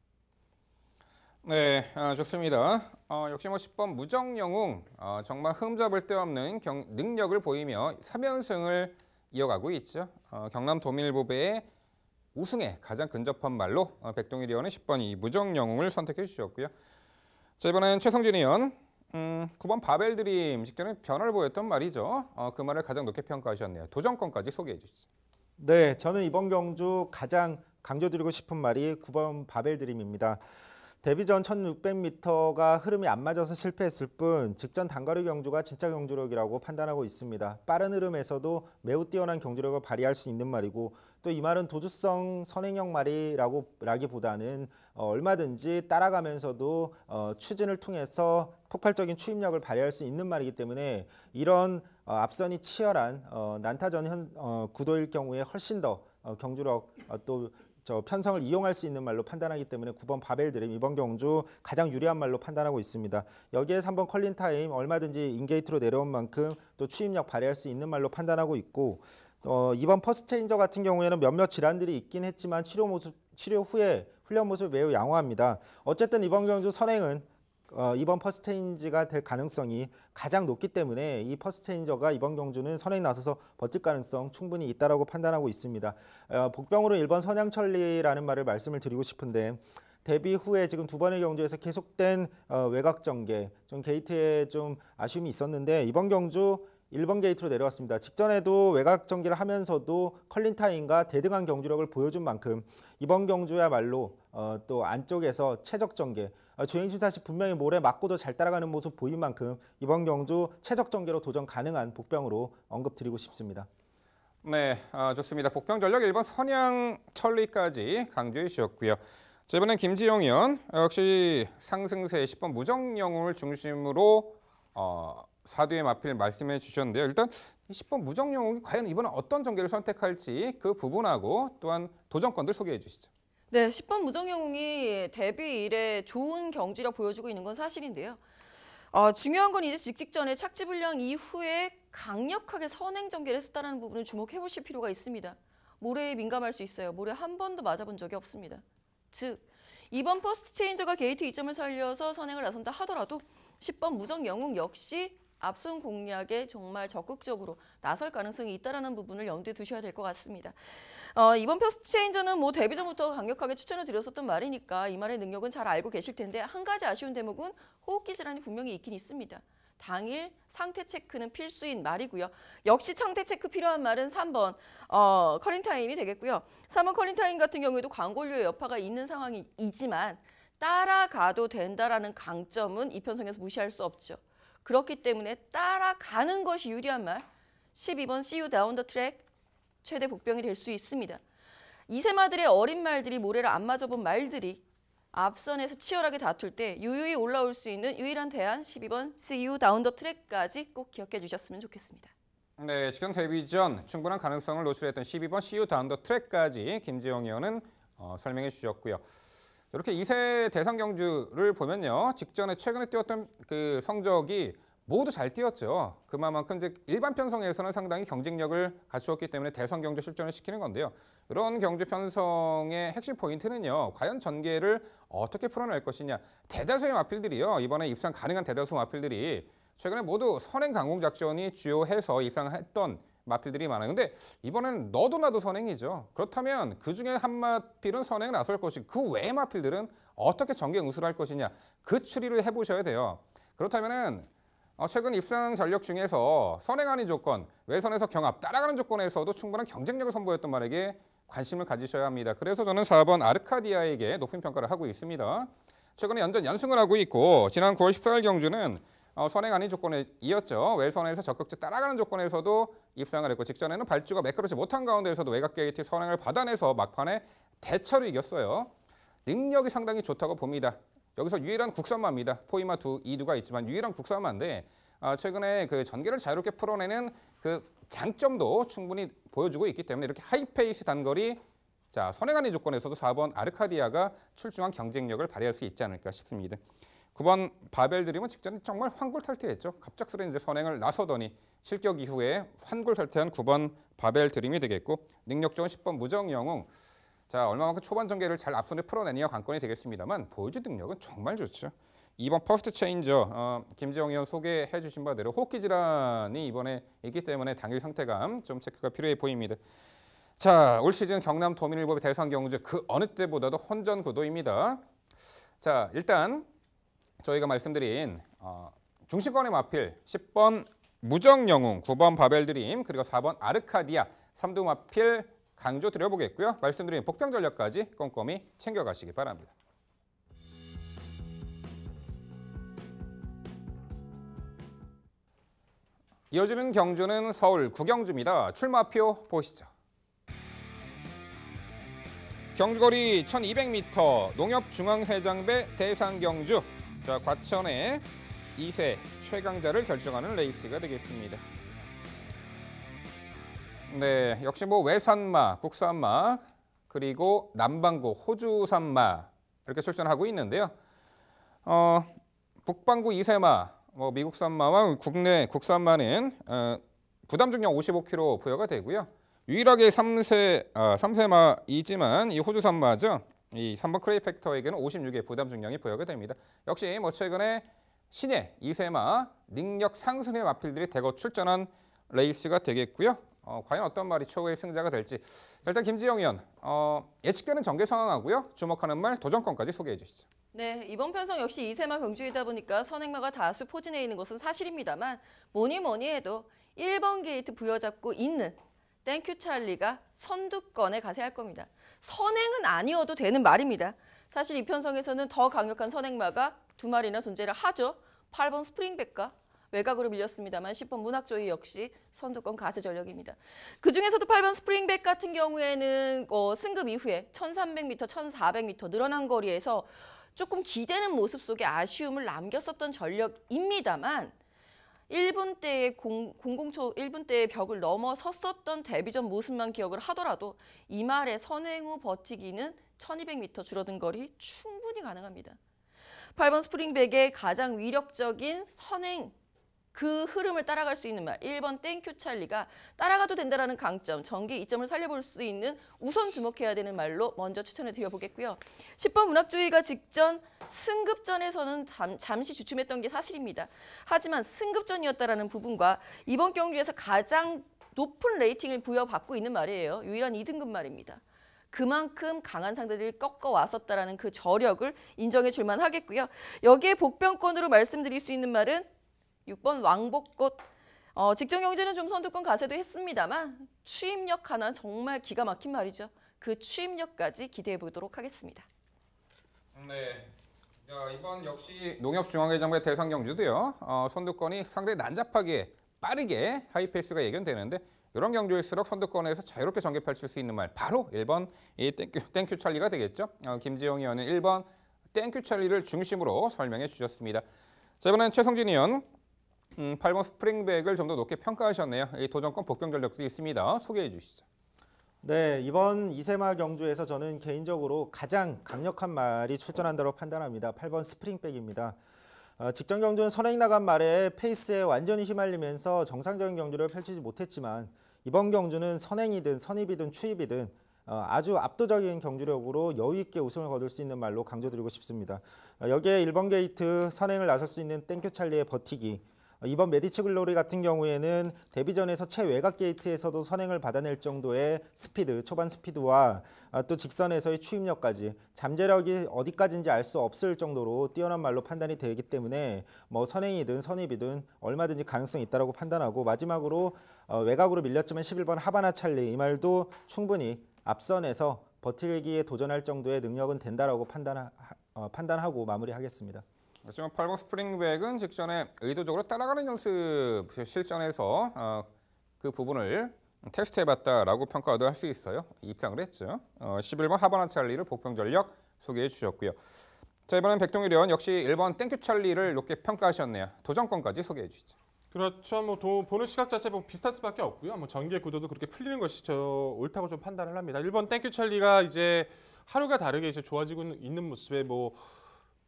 네, 좋습니다. 역시 10번 무정영웅 정말 흠잡을 데 없는 능력을 보이며 3연승을 이어가고 있죠. 경남 도민일보배의 우승에 가장 근접한 말로 백동일 의원은 10번 이 무정영웅을 선택해 주셨고요. 자, 이번엔 최성진 의원. 9번 바벨드림 직전에 변화를 보였던 말이죠. 그 말을 가장 높게 평가하셨네요. 도전권까지 소개해 주시죠. 네, 저는 이번 경주 가장 강조드리고 싶은 말이 9번 바벨드림입니다. 데뷔전 1600m가 흐름이 안 맞아서 실패했을 뿐 직전 단거리 경주가 진짜 경주력이라고 판단하고 있습니다. 빠른 흐름에서도 매우 뛰어난 경주력을 발휘할 수 있는 말이고 또 이 말은 도주성 선행형 말이라기보다는 얼마든지 따라가면서도 추진을 통해서 폭발적인 추임력을 발휘할 수 있는 말이기 때문에 이런 앞선이 치열한 난타전 구도일 경우에 훨씬 더 경주력 또 편성을 이용할 수 있는 말로 판단하기 때문에 9번 바벨드림 이번 경주 가장 유리한 말로 판단하고 있습니다. 여기에 3번 컬린타임 얼마든지 인게이트로 내려온 만큼 또 추임력 발휘할 수 있는 말로 판단하고 있고 이번 퍼스트체인저 같은 경우에는 몇몇 질환들이 있긴 했지만 치료 후에 훈련 모습이 매우 양호합니다. 어쨌든 이번 경주 선행은 이번 퍼스트체인지가 될 가능성이 가장 높기 때문에 이 퍼스트체인저가 이번 경주는 선행 나서서 버틸 가능성 충분히 있다고 판단하고 있습니다. 복병으로 1번 선양천리라는 말을 말씀을 드리고 싶은데 데뷔 후에 지금 두 번의 경주에서 계속된 외곽 전개, 좀 게이트에 좀 아쉬움이 있었는데 이번 경주 1번 게이트로 내려왔습니다. 직전에도 외곽 전개를 하면서도 컬린타인과 대등한 경주력을 보여준 만큼 이번 경주야말로 또 안쪽에서 최적 전개, 주행 심사시 분명히 모래 맞고도 잘 따라가는 모습 보인 만큼 이번 경주 최적 전개로 도전 가능한 복병으로 언급드리고 싶습니다. 네, 좋습니다. 복병 전력 1번 선양천리까지 강조해 주셨고요. 자, 이번엔 김지영 의원 역시 상승세 10번 무정영웅을 중심으로 4두의 마필 말씀해 주셨는데요. 일단 10번 무정영웅이 과연 이번에 어떤 전개를 선택할지 그 부분하고 또한 도전권들 소개해 주시죠. 네, 10번 무정영웅이 데뷔 이래 좋은 경주력 보여주고 있는 건 사실인데요. 중요한 건 이제 직전에 착지 불량 이후에 강력하게 선행 전개를 했다는 부분을 주목해 보실 필요가 있습니다. 모래에 민감할 수 있어요. 모래 한 번도 맞아본 적이 없습니다. 즉, 이번 퍼스트 체인저가 게이트 2점을 살려서 선행을 나선다 하더라도 10번 무정영웅 역시 앞선 공략에 정말 적극적으로 나설 가능성이 있다는 부분을 염두에 두셔야 될 것 같습니다. 이번 퍼스트 체인저는 뭐 데뷔 전부터 강력하게 추천을 드렸었던 말이니까 이 말의 능력은 잘 알고 계실 텐데 한 가지 아쉬운 대목은 호흡기 질환이 분명히 있긴 있습니다. 당일 상태 체크는 필수인 말이고요. 역시 상태 체크 필요한 말은 3번 컬린타임이 되겠고요. 3번 컬린타임 같은 경우에도 광골류의 여파가 있는 상황이지만 따라가도 된다라는 강점은 이 편성에서 무시할 수 없죠. 그렇기 때문에 따라가는 것이 유리한 말 12번 See You Down the Track 최대 복병이 될 수 있습니다. 이세마들의 어린 말들이 모래를 안 맞아본 말들이 앞선에서 치열하게 다툴 때 유유히 올라올 수 있는 유일한 대안 12번 See You Down the Track까지 꼭 기억해 주셨으면 좋겠습니다. 네, 직전 데뷔 전 충분한 가능성을 노출했던 12번 See You Down the Track까지 김지영 의원은 설명해 주셨고요. 이렇게 2세 대상 경주를 보면요. 직전에 최근에 뛰었던 그 성적이 모두 잘 뛰었죠. 그만큼 이제 일반 편성에서는 상당히 경쟁력을 갖추었기 때문에 대선 경주 출전을 시키는 건데요. 이런 경주 편성의 핵심 포인트는요. 과연 전개를 어떻게 풀어낼 것이냐. 대다수의 마필들이요. 이번에 입상 가능한 대다수 마필들이 최근에 모두 선행 강공 작전이 주요해서 입상했던 마필들이 많아요. 근데 이번에는 너도 나도 선행이죠. 그렇다면 그중에 한 마필은 선행에 나설 것이고 그 외의 마필들은 어떻게 전개 응수를 할 것이냐. 그 추리를 해보셔야 돼요. 그렇다면은 최근 입상 전력 중에서 선행 아닌 조건, 외선에서 경합, 따라가는 조건에서도 충분한 경쟁력을 선보였던 말에게 관심을 가지셔야 합니다. 그래서 저는 4번 아르카디아에게 높은 평가를 하고 있습니다. 최근에 연승을 하고 있고 지난 9월 14일 경주는 선행 아닌 조건에 이었죠. 외선에서 적극적 따라가는 조건에서도 입상을 했고 직전에는 발주가 매끄럽지 못한 가운데에서도 외곽 게이트 선행을 받아내서 막판에 대처로 이겼어요. 능력이 상당히 좋다고 봅니다. 여기서 유일한 국산마입니다. 포이마 2두가 있지만 유일한 국산마인데 최근에 그 전개를 자유롭게 풀어내는 그 장점도 충분히 보여주고 있기 때문에 이렇게 하이페이스 단거리 선행 아닌 조건에서도 4번 아르카디아가 출중한 경쟁력을 발휘할 수 있지 않을까 싶습니다. 9번 바벨드림은 직전에 정말 환골탈태했죠. 갑작스레 이제 선행을 나서더니 실격 이후에 환골탈태한 9번 바벨드림이 되겠고 능력 좋은 10번 무정영웅 얼마만큼 초반 전개를 잘 앞선에 풀어내느냐 관건이 되겠습니다만 보여준 능력은 정말 좋죠. 2번 퍼스트 체인저 김지영 의원 소개해 주신 바대로 호흡기 질환이 이번에 있기 때문에 당일 상태감 좀 체크가 필요해 보입니다. 올 시즌 경남 도민일보의 대상 경주 그 어느 때보다도 혼전 구도입니다. 일단 저희가 말씀드린 중심권의 마필 10번 무정영웅, 9번 바벨드림 그리고 4번 아르카디아 3두 마필 강조 드려보겠고요. 말씀드린 복병 전략까지 꼼꼼히 챙겨가시기 바랍니다. 이어지는 경주는 서울 구경주입니다. 출마표 보시죠. 경주거리 1200m 농협중앙회장배 대상경주 과천의 2세 최강자를 결정하는 레이스가 되겠습니다. 네, 역시 외산마, 국산마, 그리고 남방구, 호주산마 이렇게 출전하고 있는데요. 북방구 2세마, 미국산마와 국내 국산마는 부담 중량 55kg 부여가 되고요. 유일하게 3세마이지만 이 호주산마죠. 이 3번 크레이 팩터에게는 56의 부담 중량이 부여가 됩니다. 역시 최근에 신예 2세마 능력 상승의 마필들이 대거 출전한 레이스가 되겠고요. 과연 어떤 말이 최후의 승자가 될지 일단 김지영 의원 예측되는 전개 상황하고요. 주목하는 말 도전권까지 소개해 주시죠. 네, 이번 편성 역시 2세마 경주이다 보니까 선행마가 다수 포진해 있는 것은 사실입니다만 뭐니 해도 1번 게이트 부여잡고 있는 땡큐 찰리가 선두권에 가세할 겁니다. 선행은 아니어도 되는 말입니다. 사실 이 편성에서는 더 강력한 선행마가 두 마리나 존재를 하죠. 8번 스프링백과 외곽으로 밀렸습니다만 10번 문학조이 역시 선두권 가세 전력입니다. 그중에서도 8번 스프링백 같은 경우에는 승급 이후에 1300m, 1400m 늘어난 거리에서 조금 기대는 모습 속에 아쉬움을 남겼었던 전력입니다만 1분대의 1분대의 벽을 넘어섰었던 데뷔전 모습만 기억을 하더라도 이 말에 선행 후 버티기는 1200m 줄어든 거리 충분히 가능합니다. 8번 스프링백의 가장 위력적인 선행 그 흐름을 따라갈 수 있는 말 1번 땡큐 찰리가 따라가도 된다라는 강점, 전개 이점을 살려볼 수 있는 우선 주목해야 되는 말로 먼저 추천을 드려보겠고요. 10번 문학조이가 직전 승급전에서는 잠시 주춤했던 게 사실입니다. 하지만 승급전이었다라는 부분과 이번 경주에서 가장 높은 레이팅을 부여받고 있는 말이에요. 유일한 2등급 말입니다. 그만큼 강한 상대들이 꺾어왔었다라는 그 저력을 인정해 줄만 하겠고요. 여기에 복병권으로 말씀드릴 수 있는 말은 6번 왕복꽃. 직전 경주는 좀 선두권 가세도 했습니다만 추임력 하나 정말 기가 막힌 말이죠. 그 추임력까지 기대해 보도록 하겠습니다. 네. 야, 이번 역시 농협중앙회장부의 대상 경주도요. 선두권이 상당히 난잡하게 빠르게 하이페이스가 예견되는데 이런 경주일수록 선두권에서 자유롭게 전개 펼칠 수 있는 말 바로 1번 이 땡큐 찰리가 되겠죠. 김지영 의원은 1번 땡큐 찰리를 중심으로 설명해 주셨습니다. 자, 이번엔 최성진 의원 8번 스프링백을 좀 더 높게 평가하셨네요. 이 도전권 복병 전력도 있습니다. 소개해 주시죠. 네, 이번 이세마 경주에서 저는 개인적으로 가장 강력한 말이 출전한다고 판단합니다. 8번 스프링백입니다. 직전 경주는 선행 나간 말에 페이스에 완전히 휘말리면서 정상적인 경주를 펼치지 못했지만 이번 경주는 선행이든 선입이든 추입이든 아주 압도적인 경주력으로 여유 있게 우승을 거둘 수 있는 말로 강조드리고 싶습니다. 여기에 1번 게이트 선행을 나설 수 있는 땡큐 찰리의 버티기, 이번 메디치 글로리 같은 경우에는 데뷔전에서 최외곽 게이트에서도 선행을 받아낼 정도의 스피드, 초반 스피드와 또 직선에서의 추임력까지 잠재력이 어디까지인지 알 수 없을 정도로 뛰어난 말로 판단이 되기 때문에 뭐 선행이든 선입이든 얼마든지 가능성이 있다고 판단하고, 마지막으로 외곽으로 밀렸지만 11번 하바나 찰리, 이 말도 충분히 앞선에서 버티기에 도전할 정도의 능력은 된다라고 판단하고 마무리하겠습니다. 하지만 8번 스프링백은 직전에 의도적으로 따라가는 연습 실전에서 그 부분을 테스트해봤다라고 평가도 할 수 있어요. 입상을 했죠. 11번 하바나 찰리를 복병 전력 소개해 주셨고요. 자, 이번엔 백동일 의원 역시 1번 땡큐 찰리를 높게 평가하셨네요. 도전권까지 소개해 주시죠. 그렇죠. 뭐 보는 시각 자체 보면 비슷할 수밖에 없고요. 뭐 전개 구도도 그렇게 풀리는 것이 옳다고 좀 판단을 합니다. 1번 땡큐 찰리가 이제 하루가 다르게 이제 좋아지고 있는 모습에 뭐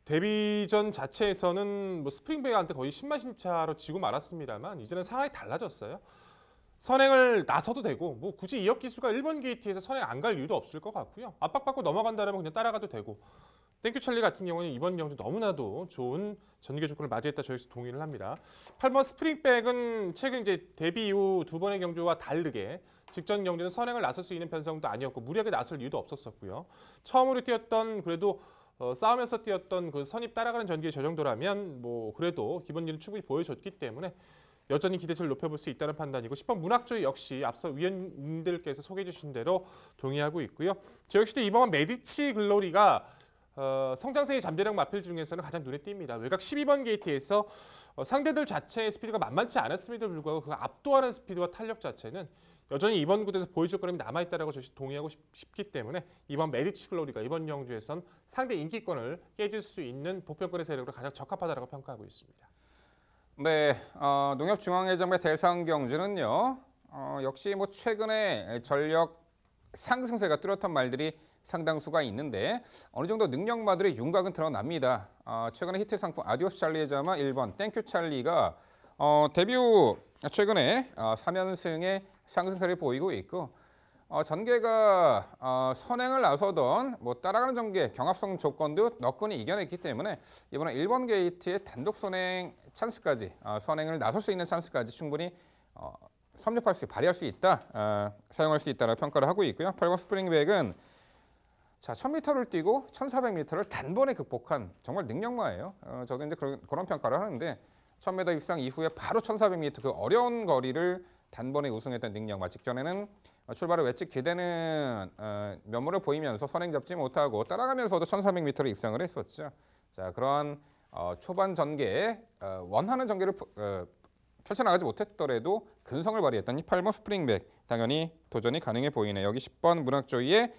데뷔전 자체에서는 뭐 스프링백한테 거의 10만신차로 지고 말았습니다만 이제는 상황이 달라졌어요. 선행을 나서도 되고 뭐 굳이 이혁 기수가 1번 게이트에서 선행 안 갈 이유도 없을 것 같고요. 압박받고 넘어간다면 그냥 따라가도 되고, 땡큐 찰리 같은 경우는 이번 경주 너무나도 좋은 전개 조건을 맞이했다 저희 동의를 합니다. 8번 스프링백은 최근 이제 데뷔 이후 두 번의 경주와 다르게 직전 경주는 선행을 나설 수 있는 편성도 아니었고 무리하게 나설 이유도 없었었고요. 처음으로 뛰었던 그래도 싸우면서 뛰었던 그 선입 따라가는 전개의 저 정도라면 뭐 그래도 기본기는 충분히 보여줬기 때문에 여전히 기대치를 높여볼 수 있다는 판단이고, 10번 문학조이 역시 앞서 위원님들께서 소개해 주신 대로 동의하고 있고요. 저 역시도 이번 메디치 글로리가 성장세의 잠재력 마필 중에서는 가장 눈에 띕니다. 외곽 12번 게이트에서 상대들 자체의 스피드가 만만치 않았음에도 불구하고 그 압도하는 스피드와 탄력 자체는 여전히 이번 구대에서 보여줄 거림이 남아있다고 저희 동의하고 싶기 때문에 이번 메디치 글로리가 이번 경주에선 상대 인기권을 깨질 수 있는 보편권의 세력으로 가장 적합하다고 평가하고 있습니다. 네, 농협중앙회장부의 대상 경주는요. 역시 뭐 최근에 전력 상승세가 뚜렷한 말들이 상당수가 있는데 어느 정도 능력마들의 윤곽은 드러납니다. 최근에 히트 상품 아디오스 찰리의 자마 1번 땡큐 찰리가 데뷔 후 최근에 3연승의 상승세를 보이고 있고, 전개가 선행을 나서던 뭐 따라가는 전개 경합성 조건도 너끈히 이겨냈기 때문에 이번에 1번 게이트의 단독 선행 찬스까지 선행을 나설 수 있는 찬스까지 충분히 섭렵할 수 발휘할 수 있다, 사용할 수 있다라고 평가를 하고 있고요. 8번 스프링백은 자 1000m를 뛰고 1400m를 단번에 극복한 정말 능력마예요. 저도 이제 그런 평가를 하는데 1000m 입상 이후에 바로 1400m 그 어려운 거리를 단번에 우승했던 능력. 직전에는 출발을 외측 기대는 면모를 보이면서 선행 잡지 못하고 따라가면서도 1400m를 입상을 했었죠. 자, 그런 초반 전개에 원하는 전개를 펼쳐나가지 못했더라도 근성을 발휘했던 이 8번 스프링백 당연히 도전이 가능해 보이네. 여기 10번 문학조이의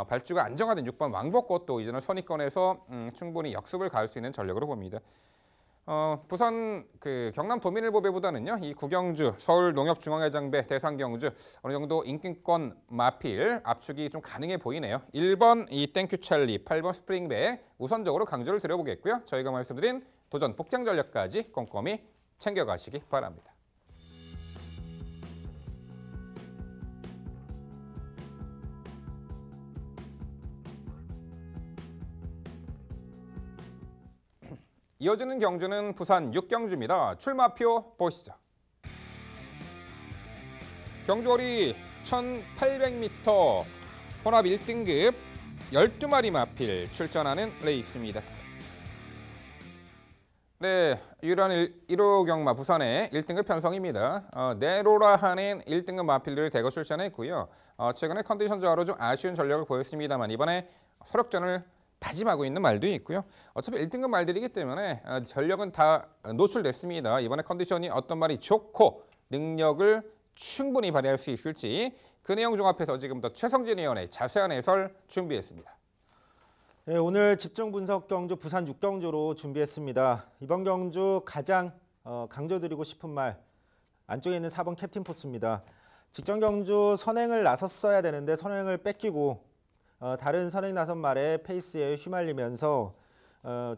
발주가 안정화된 6번 왕복꽃도 이제는 선입권에서 충분히 역습을 가할 수 있는 전력으로 봅니다. 부산 그 경남 도민일보배보다는요 이 구경주, 서울 농협중앙회장배, 대상경주 어느 정도 인기권 마필 압축이 좀 가능해 보이네요. 1번 이 땡큐 찰리, 8번 스프링배 우선적으로 강조를 드려보겠고요. 저희가 말씀드린 도전 복장 전략까지 꼼꼼히 챙겨가시기 바랍니다. 이어지는 경주는 부산 6경주입니다. 출마표 보시죠. 경주거리 1800m 혼합 1등급 12마리 마필 출전하는 레이스입니다. 네, 유일한 1호 경마 부산의 1등급 편성입니다. 네로라 하는 1등급 마필들을 대거 출전했고요. 최근에 컨디션 저하로 좀 아쉬운 전력을 보였습니다만 이번에 서력전을 다짐하고 있는 말도 있고요. 어차피 1등급 말들이기 때문에 전력은 다 노출됐습니다. 이번에 컨디션이 어떤 말이 좋고 능력을 충분히 발휘할 수 있을지 그 내용 종합해서 지금부터 최성진 의원의 자세한 해설 준비했습니다. 네, 오늘 집중 분석 경주 부산 6경주로 준비했습니다. 이번 경주 가장 강조드리고 싶은 말 안쪽에 있는 4번 캡틴 포스입니다. 직전 경주 선행을 나섰어야 되는데 선행을 뺏기고 다른 선행 나선 말에 페이스에 휘말리면서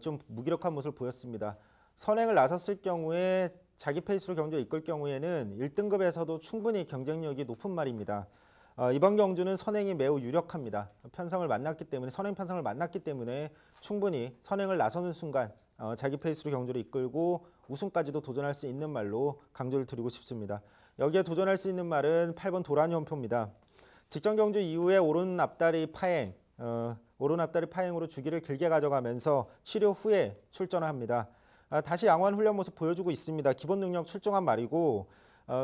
좀 무기력한 모습을 보였습니다. 선행을 나섰을 경우에 자기 페이스로 경주에 이끌 경우에는 1등급에서도 충분히 경쟁력이 높은 말입니다. 이번 경주는 선행이 매우 유력합니다. 편성을 만났기 때문에 선행 편성을 만났기 때문에 충분히 선행을 나서는 순간 자기 페이스로 경주를 이끌고 우승까지도 도전할 수 있는 말로 강조를 드리고 싶습니다. 여기에 도전할 수 있는 말은 8번 도라니 원표입니다. 직전 경주 이후에 오른 앞다리 파행으로 주기를 길게 가져가면서 치료 후에 출전을 합니다. 다시 양호한 훈련 모습 보여주고 있습니다. 기본 능력 출중한 말이고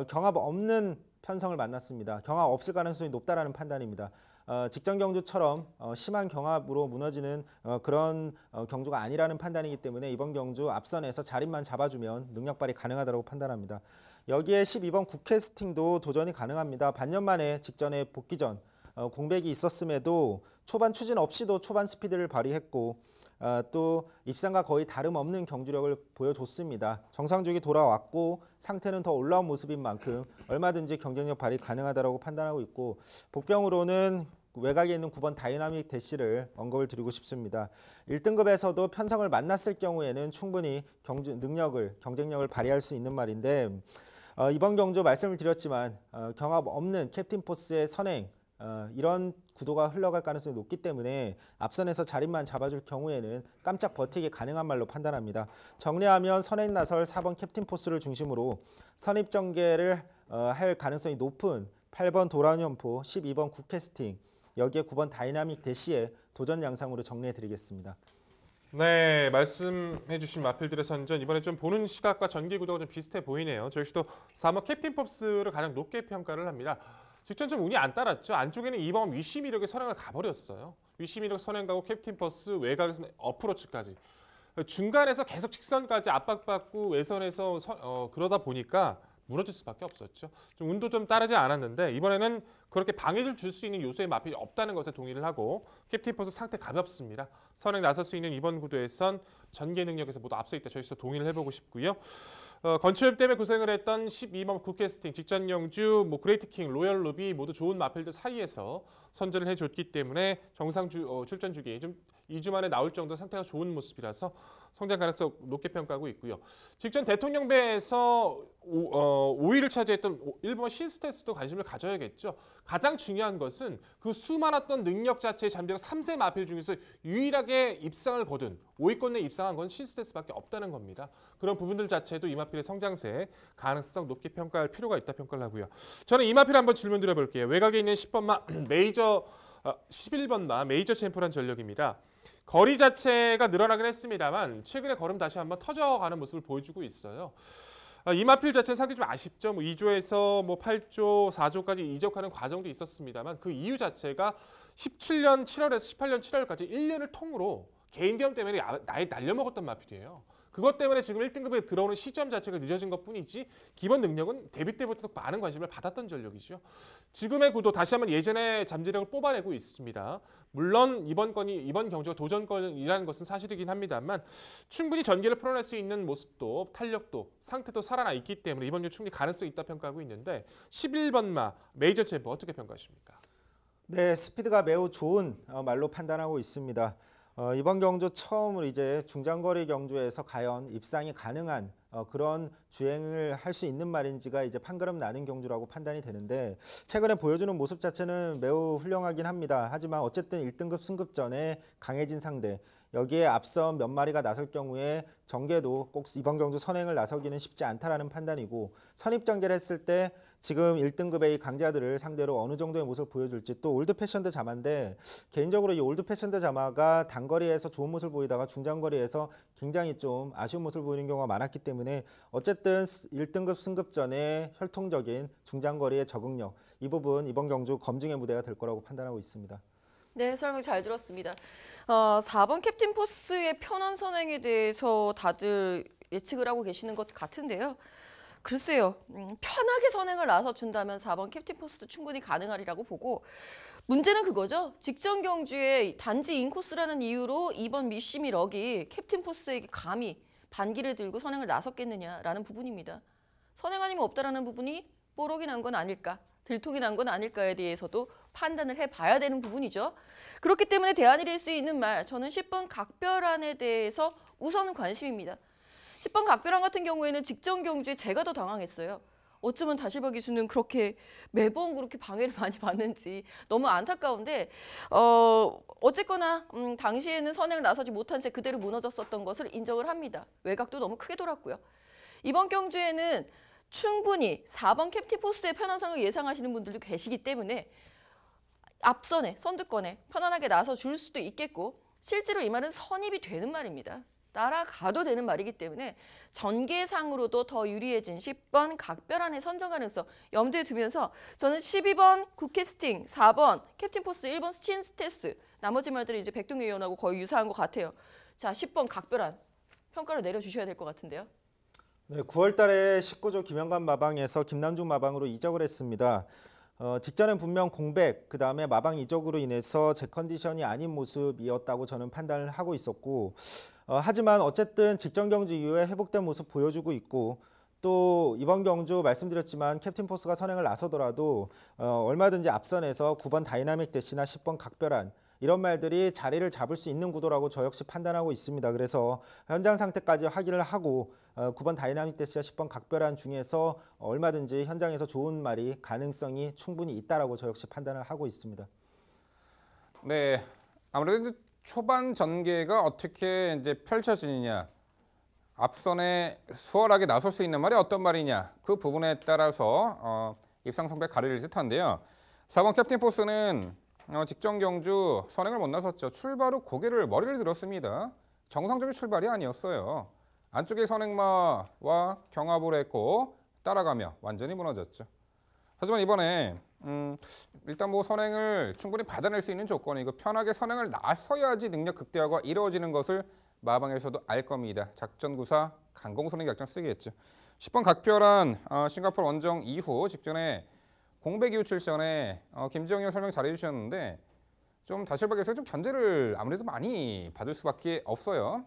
경합 없는 편성을 만났습니다. 경합 없을 가능성이 높다라는 판단입니다. 직전 경주처럼 심한 경합으로 무너지는 그런 경주가 아니라는 판단이기 때문에 이번 경주 앞선에서 자리만 잡아주면 능력 발휘 가능하다고 판단합니다. 여기에 12번 굿캐스팅도 도전이 가능합니다. 반년 만에 직전에 복귀 전 공백이 있었음에도 초반 추진 없이도 초반 스피드를 발휘했고 또 입상과 거의 다름없는 경주력을 보여줬습니다. 정상주기 돌아왔고 상태는 더 올라온 모습인 만큼 얼마든지 경쟁력 발휘 가능하다고 판단하고 있고 복병으로는 외곽에 있는 9번 다이나믹 대시를 언급을 드리고 싶습니다. 1등급에서도 편성을 만났을 경우에는 충분히 경쟁력을 발휘할 수 있는 말인데 이번 경주 말씀을 드렸지만 경합 없는 캡틴 포스의 선행 이런 구도가 흘러갈 가능성이 높기 때문에 앞선에서 자리만 잡아줄 경우에는 깜짝 버티기 가능한 말로 판단합니다. 정리하면 선행 나설 4번 캡틴 포스를 중심으로 선입 전개를 할 가능성이 높은 8번 도라니엄포, 12번 굿캐스팅, 여기에 9번 다이나믹 대시의 도전 양상으로 정리해드리겠습니다. 네, 말씀해주신 마필들의 선전 이번에 좀 보는 시각과 전개 구도가 좀 비슷해 보이네요. 저희 씨도 3번 캡틴 팝스를 가장 높게 평가를 합니다. 직전 좀 운이 안 따랐죠. 안쪽에는 2번 위시미력의 선행을 가버렸어요. 위시미력 선행 가고 캡틴 퍼스 외곽에서 어프로치까지 중간에서 계속 직선까지 압박받고 외선에서 그러다 보니까 무너질 수밖에 없었죠. 좀 운도 좀 따르지 않았는데 이번에는 그렇게 방해를 줄 수 있는 요소의 마필이 없다는 것에 동의를 하고 캡틴 퍼스 상태 가볍습니다. 선행 나설 수 있는 이번 구도에선 전개 능력에서 모두 앞서 있다. 저희도 동의를 해보고 싶고요. 건초협 때문에 고생을 했던 12번 굿캐스팅, 직전 경주, 그레이트킹, 로열 루비 모두 좋은 마필들 사이에서 선전을 해줬기 때문에 정상 출전 주기 좀 2주 만에 나올 정도 상태가 좋은 모습이라서 성장 가능성 높게 평가하고 있고요. 직전 대통령배에서 5위를 차지했던 1번 신스테스도 관심을 가져야겠죠. 가장 중요한 것은 그 수많았던 능력 자체의 잠재력 3세 마필 중에서 유일하게 입상을 거둔 5위권 내에 입상한 건 신스테스밖에 없다는 겁니다. 그런 부분들 자체도 이 마필의 성장세 가능성 높게 평가할 필요가 있다 평가를 하고요. 저는 이 마필 한번 질문 드려볼게요. 외곽에 있는 10번마 메이저 11번마 메이저 챔프란 전력입니다. 거리 자체가 늘어나긴 했습니다만 최근에 걸음 다시 한번 터져가는 모습을 보여주고 있어요. 이마필 자체는 상당히 좀 아쉽죠. 2조에서 8조, 4조까지 이적하는 과정도 있었습니다만 그 이유 자체가 17년 7월에서 18년 7월까지 1년을 통으로 개인 경험 때문에 날려먹었던 마필이에요. 그것 때문에 지금 1등급에 들어오는 시점 자체가 늦어진 것뿐이지 기본 능력은 데뷔 때부터 많은 관심을 받았던 전력이죠. 지금의 구도 다시 한번 예전의 잠재력을 뽑아내고 있습니다. 물론 이번 경주가 도전권이라는 것은 사실이긴 합니다만 충분히 전개를 풀어낼 수 있는 모습도 탄력도 상태도 살아나 있기 때문에 이번 경주 충분히 가능성이 있다 평가하고 있는데 11번마 메이저 챔프 어떻게 평가하십니까? 네, 스피드가 매우 좋은 말로 판단하고 있습니다. 이번 경주 처음으로 이제 중장거리 경주에서 과연 입상이 가능한 그런 주행을 할 수 있는 말인지가 이제 판가름 나는 경주라고 판단이 되는데 최근에 보여주는 모습 자체는 매우 훌륭하긴 합니다. 하지만 어쨌든 1등급 승급전에 강해진 상대 여기에 앞선 몇 마리가 나설 경우에 전개도 꼭 이번 경주 선행을 나서기는 쉽지 않다라는 판단이고 선입 전개를 했을 때 지금 1등급의 강자들을 상대로 어느 정도의 모습을 보여줄지 또 올드 패션드 자마인데 개인적으로 이 올드 패션드 자마가 단거리에서 좋은 모습을 보이다가 중장거리에서 굉장히 좀 아쉬운 모습을 보이는 경우가 많았기 때문에 어쨌든 1등급 승급전에 혈통적인 중장거리의 적응력 이 부분 이번 경주 검증의 무대가 될 거라고 판단하고 있습니다. 네, 설명 잘 들었습니다. 4번 캡틴 포스의 편한 선행에 대해서 다들 예측을 하고 계시는 것 같은데요. 글쎄요, 편하게 선행을 나서준다면 4번 캡틴 포스도 충분히 가능하리라고 보고 문제는 그거죠. 직전 경주에 단지 인코스라는 이유로 2번 미시미 럭이 캡틴 포스에게 감히 반기를 들고 선행을 나섰겠느냐라는 부분입니다. 선행 아니면 없다라는 부분이 뽀록이 난 건 아닐까, 들통이 난 건 아닐까에 대해서도 판단을 해봐야 되는 부분이죠. 그렇기 때문에 대안이 될 수 있는 말, 저는 10번 각별안에 대해서 우선 관심입니다. 10번 각별안 같은 경우에는 직전 경주에 제가 더 당황했어요. 어쩌면 다실바 기수는 그렇게 매번 그렇게 방해를 많이 받는지 너무 안타까운데 어쨌거나 당시에는 선행을 나서지 못한 채 그대로 무너졌었던 것을 인정을 합니다. 외곽도 너무 크게 돌았고요. 이번 경주에는 충분히 4번 캡틴 포스의 편안성을 예상하시는 분들도 계시기 때문에 앞선에 선두권에 편안하게 나서 줄 수도 있겠고 실제로 이 말은 선입이 되는 말입니다. 따라가도 되는 말이기 때문에 전개상으로도 더 유리해진 10번 각별안의 선정 가능성 염두에 두면서 저는 12번 굿캐스팅, 4번 캡틴 포스, 1번 스친스테스 나머지 말들이 이제 백동규 의원하고 거의 유사한 것 같아요. 자, 10번 각별안 평가를 내려주셔야 될 것 같은데요. 네, 9월 달에 19조 김영관 마방에서 김남중 마방으로 이적을 했습니다. 직전엔 분명 공백, 그 다음에 마방 이적으로 인해서 제 컨디션이 아닌 모습이었다고 저는 판단을 하고 있었고 하지만 어쨌든 직전 경주 이후에 회복된 모습 보여주고 있고 또 이번 경주 말씀드렸지만 캡틴 포스가 선행을 나서더라도 얼마든지 앞선에서 9번 다이나믹 대시나 10번 각별안 이런 말들이 자리를 잡을 수 있는 구도라고 저 역시 판단하고 있습니다. 그래서 현장 상태까지 확인을 하고 9번 다이나믹 대시와 10번 각별안 중에서 얼마든지 현장에서 좋은 말이 가능성이 충분히 있다라고 저 역시 판단을 하고 있습니다. 네, 아무래도 초반 전개가 어떻게 이제 펼쳐지느냐, 앞선에 수월하게 나설 수 있는 말이 어떤 말이냐, 그 부분에 따라서 입상 성패 가려질 듯한데요. 4번 캡틴 포스는 직전 경주 선행을 못 나섰죠. 출발 후 머리를 들었습니다. 정상적인 출발이 아니었어요. 안쪽에 선행마와 경합을 했고 따라가며 완전히 무너졌죠. 하지만 이번에 일단 선행을 충분히 받아낼 수 있는 조건이고 편하게 선행을 나서야지 능력 극대화가 이루어지는 것을 마방에서도 알 겁니다. 작전구사 강공선행 작전 쓰겠죠. 10번 각별한 싱가포르 원정 이후 직전에 공백 이후 출전에 김지영이 설명 잘해 주셨는데 좀 다실박에서 좀 견제를 아무래도 많이 받을 수밖에 없어요.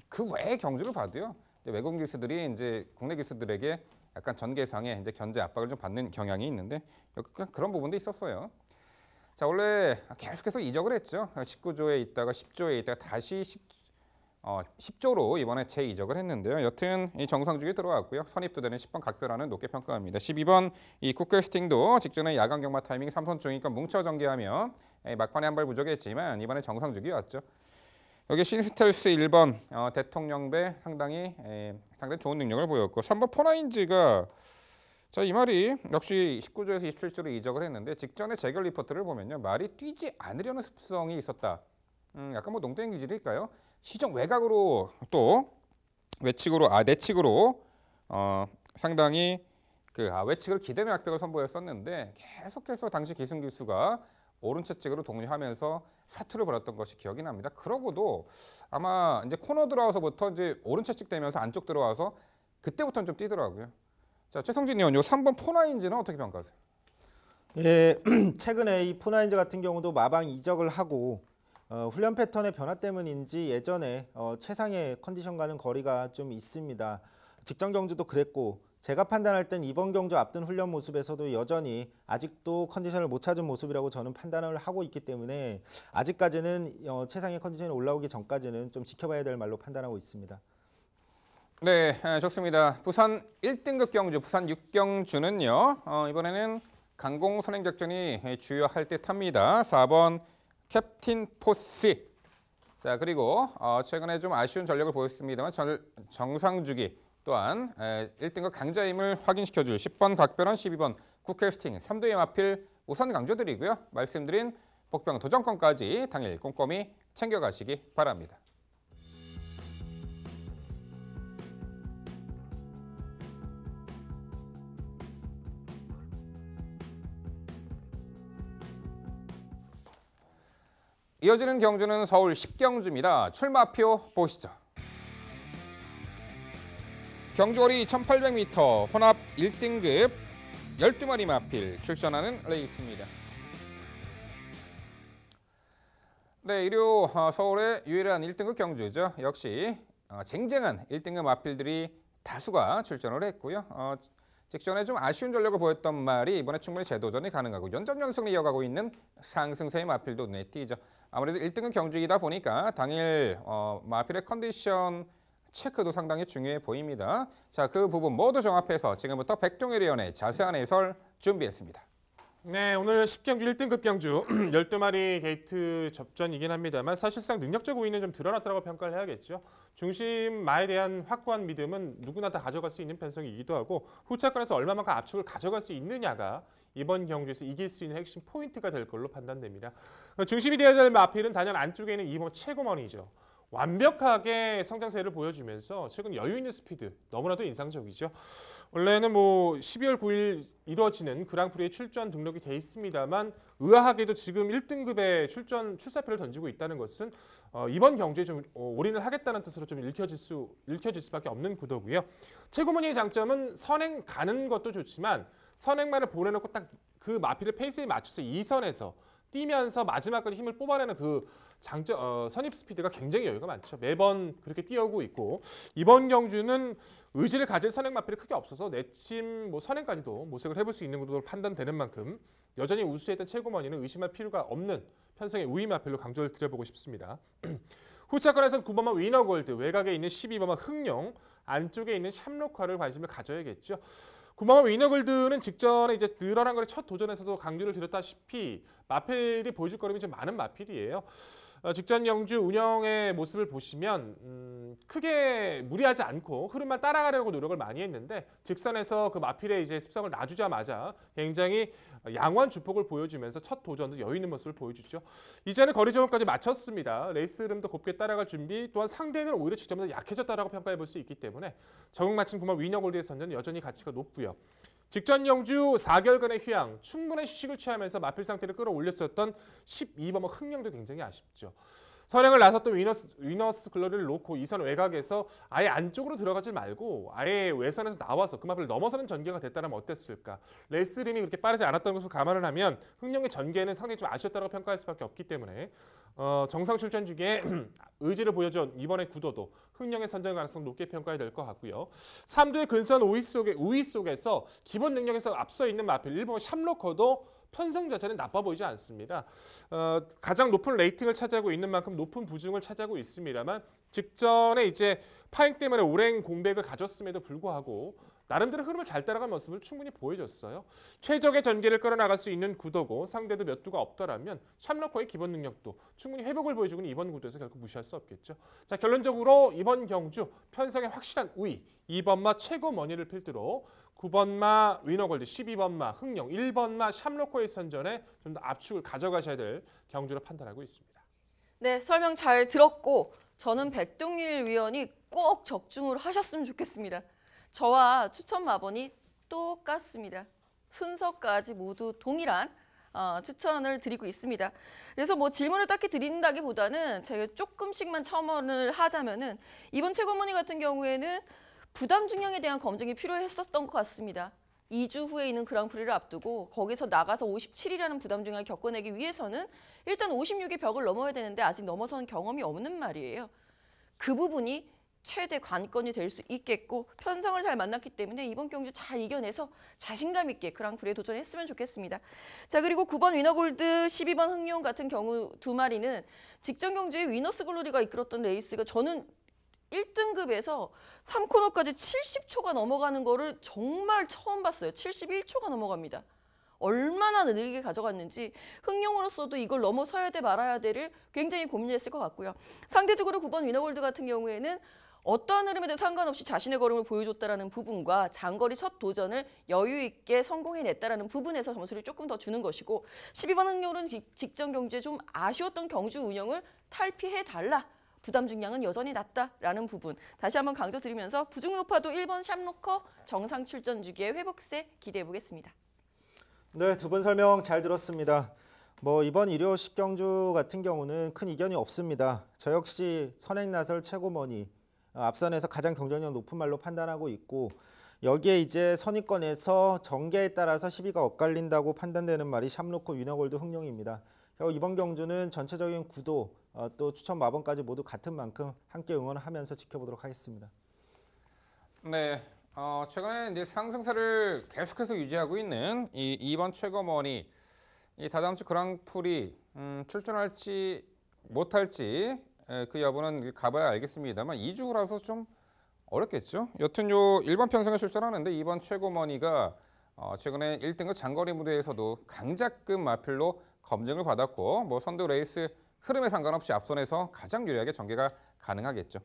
그 외의 경주를 봐도요. 외국 기수들이 이제 국내 기수들에게 약간 전개상에 이제 견제 압박을 좀 받는 경향이 있는데 그런 부분도 있었어요. 자, 원래 계속해서 이적을 했죠. 19조에 있다가 10조에 있다가 다시 10조로 이번에 재이적을 했는데요. 여튼 이 정상주에 들어왔고요. 선입도 되는 10번 각별안은 높게 평가합니다. 12번 이 굿캐스팅도 직전에 야간 경마 타이밍 3선 중이니까 뭉쳐 전개하며 막판에 한 발 부족했지만 이번에 정상주기 왔죠. 여기 신스텔스 1번 대통령배 상당히 좋은 능력을 보였고 3번 포나인즈가 자, 이 말이 역시 19조에서 27조로 이적을 했는데 직전에 재결 리포트를 보면요. 말이 뛰지 않으려는 습성이 있었다. 약간 뭐 농땡 기질일까요? 시정 외곽으로 또 내측으로 상당히 외측을 기대는 악벽을 선보였었는데 계속해서 당시 기승 교수가 오른채찍으로 독려하면서 사투를 벌였던 것이 기억이 납니다. 그러고도 아마 이제 코너 들어와서부터 이제 오른채찍 되면서 안쪽 들어와서 그때부터는 좀 뛰더라고요. 자, 최성진 의원, 요 3번 포나인즈는 어떻게 평가하세요? 예, 최근에 이 포나인즈 같은 경우도 마방 이적을 하고 훈련 패턴의 변화 때문인지 예전에 최상의 컨디션과는 거리가 좀 있습니다. 직전 경주도 그랬고 제가 판단할 땐 이번 경주 앞둔 훈련 모습에서도 여전히 아직도 컨디션을 못 찾은 모습이라고 저는 판단을 하고 있기 때문에 아직까지는 최상의 컨디션이 올라오기 전까지는 좀 지켜봐야 될 말로 판단하고 있습니다. 네, 좋습니다. 부산 1등급 경주, 부산 6경주는요. 이번에는 강공 선행작전이 주요할 듯합니다. 4번 캡틴 포시. 자, 그리고 최근에 좀 아쉬운 전력을 보였습니다만 정상주기 또한 1등급 강자임을 확인시켜줄 10번 각별한 12번 국회스팅 3도의 마필 우선 강조드리고요. 말씀드린 복병 도전권까지 당일 꼼꼼히 챙겨가시기 바랍니다. 이어지는 경주는 서울 10경주입니다. 출마표 보시죠. 경주거리 1800m 혼합 1등급 12마리 마필 출전하는 레이스입니다. 네, 일요 서울의 유일한 1등급 경주죠. 역시 쟁쟁한 1등급 마필들이 다수가 출전을 했고요. 직전에 좀 아쉬운 전력을 보였던 말이 이번에 충분히 재도전이 가능하고 연전연승을 이어가고 있는 상승세의 마필도 눈에 띄죠. 아무래도 1등급 경주이다 보니까 당일 마필의 컨디션 체크도 상당히 중요해 보입니다. 자, 그 부분 모두 종합해서 지금부터 백종일 의원의 자세한 해설 준비했습니다. 네, 오늘 10경주 1등급 경주 12마리 게이트 접전이긴 합니다만 사실상 능력적 우위는 좀 드러났다고 평가를 해야겠죠. 중심마에 대한 확고한 믿음은 누구나 다 가져갈 수 있는 편성이기도 하고 후차권에서 얼마만큼 압축을 가져갈 수 있느냐가 이번 경주에서 이길 수 있는 핵심 포인트가 될 걸로 판단됩니다. 중심이 되어야 될 마필은 단연 안쪽에 있는 2번 최고먼이죠. 완벽하게 성장세를 보여주면서 최근 여유 있는 스피드 너무나도 인상적이죠. 원래는 12월 9일 이루어지는 그랑프리에 출전 등록이 돼 있습니다만 의아하게도 지금 1등급의 출사표를 던지고 있다는 것은 이번 경주에 좀 올인을 하겠다는 뜻으로 좀 읽혀질 수밖에 없는 구도고요. 최고문의 장점은 선행 가는 것도 좋지만 선행만을 보내놓고 딱 그 마필의 페이스에 맞춰서 2선에서 뛰면서 마지막까지 힘을 뽑아내는 그 선입 스피드가 굉장히 여유가 많죠. 매번 그렇게 뛰어오고 있고 이번 경주는 의지를 가질 선행 마필이 크게 없어서 내침 선행까지도 모색을 해볼 수 있는 것으로 판단되는 만큼 여전히 우수했던 최고머니는 의심할 필요가 없는 편성의 우위 마필로 강조를 드려보고 싶습니다. 후차권에서는 9번마 위너골드, 외곽에 있는 12번마 흥룡, 안쪽에 있는 샴로카를 관심을 가져야겠죠. 9번마 위너골드는 직전에 이제 늘어난 거리 첫 도전에서도 강조를 드렸다시피 마필이 보여줄 거림이 좀 많은 마필이에요. 직전 경주 운영의 모습을 보시면 크게 무리하지 않고 흐름만 따라가려고 노력을 많이 했는데 직선에서 그 마필의 이제 습성을 놔주자마자 굉장히 양호한 주폭을 보여주면서 첫 도전도 여유 있는 모습을 보여주죠. 이제는 거리 조정까지 마쳤습니다. 레이스 흐름도 곱게 따라갈 준비, 또한 상대는 오히려 직전보다 약해졌다라고 평가해 볼 수 있기 때문에 적응 마친 9번 위너골드의 선전은 여전히 가치가 높고요. 직전 경주 4개월간의 휴양, 충분한 휴식을 취하면서 마필 상태를 끌어올렸었던 12번 흥령도 굉장히 아쉽죠. 선행을 나섰던 위너스 글로리를 놓고 2선 외곽에서 아예 안쪽으로 들어가지 말고 아예 외선에서 나와서 그 마필을 넘어서는 전개가 됐다면 어땠을까. 레이스 흐름이 그렇게 빠르지 않았던 것을 감안을 하면 흥령의 전개는 상당히 좀 아쉬웠다고 평가할 수밖에 없기 때문에 정상 출전 중에 의지를 보여준 이번의 구도도 흥령의 선전 가능성 높게 평가해야 될 것 같고요. 3도의 근소한 우위 속에서 기본 능력에서 앞서 있는 마필 1번 샴로커도 편성 자체는 나빠 보이지 않습니다. 가장 높은 레이팅을 차지하고 있는 만큼 높은 부중을 차지하고 있습니다만 직전에 이제 파행 때문에 오랜 공백을 가졌음에도 불구하고 나름대로 흐름을 잘 따라간 모습을 충분히 보여줬어요. 최적의 전개를 끌어나갈 수 있는 구도고 상대도 몇 두가 없더라면 샴로커의 기본 능력도 충분히 회복을 보여주고는 이번 구도에서 결코 무시할 수 없겠죠. 자, 결론적으로 이번 경주 편성의 확실한 우위, 2번마 최고머니를 필두로 9번마 위너골드, 12번마 흥령, 1번마 샴로커의 선전에 좀 더 압축을 가져가셔야 될 경주로 판단하고 있습니다. 네, 설명 잘 들었고 저는 백동일 위원이 꼭 적중을 하셨으면 좋겠습니다. 저와 추천 마번이 똑같습니다. 순서까지 모두 동일한 추천을 드리고 있습니다. 그래서 뭐 질문을 딱히 드린다기보다는 제가 조금씩만 첨언을 하자면은 이번 최고문의 같은 경우에는 부담 중량에 대한 검증이 필요했었던 것 같습니다. 2주 후에 있는 그랑프리를 앞두고 거기서 나가서 57이라는 부담 중량을 겪어내기 위해서는 일단 56의 벽을 넘어야 되는데 아직 넘어선 경험이 없는 말이에요. 그 부분이 최대 관건이 될 수 있겠고 편성을 잘 만났기 때문에 이번 경주 잘 이겨내서 자신감 있게 그랑프리에 도전했으면 좋겠습니다. 자, 그리고 9번 위너골드, 12번 흥룡 같은 경우 두 마리는 직전 경주에 위너스 글로리가 이끌었던 레이스가 저는 1등급에서 3코너까지 70초가 넘어가는 거를 정말 처음 봤어요. 71초가 넘어갑니다. 얼마나 느리게 가져갔는지 흥룡으로서도 이걸 넘어서야 돼 말아야 돼를 굉장히 고민했을 것 같고요. 상대적으로 9번 위너골드 같은 경우에는 어떠한 흐름에도 상관없이 자신의 걸음을 보여줬다라는 부분과 장거리 첫 도전을 여유 있게 성공해냈다라는 부분에서 점수를 조금 더 주는 것이고 12번 흥룡은 직전 경주에 좀 아쉬웠던 경주 운영을 탈피해달라. 부담 중량은 여전히 낮다라는 부분 다시 한번 강조드리면서 부중 높아도 1번 샵로커 정상 출전 주기의 회복세 기대해보겠습니다. 네, 두 분 설명 잘 들었습니다. 뭐 이번 일요 10경주 같은 경우는 큰 이견이 없습니다. 저 역시 선행나설 최고머니 앞선에서 가장 경쟁력 높은 말로 판단하고 있고 여기에 이제 선입권에서 전개에 따라서 시비가 엇갈린다고 판단되는 말이 샵로커 위너골드 흥룡입니다. 이번 경주는 전체적인 구도 또 추천 마번까지 모두 같은 만큼 함께 응원하면서 지켜보도록 하겠습니다. 네, 최근에 이제 상승세를 계속해서 유지하고 있는 이 2번 최고머니 이 다다음 주 그랑프리 출전할지 못할지 그 여부는 가봐야 알겠습니다만 2주 후라서 좀 어렵겠죠. 여튼 요 1번 편성에 출전하는데 2번 최고머니가 최근에 1등급 장거리 무대에서도 강자급 마필로 검증을 받았고 뭐 선두 레이스 흐름에 상관없이 앞선에서 가장 유리하게 전개가 가능하겠죠.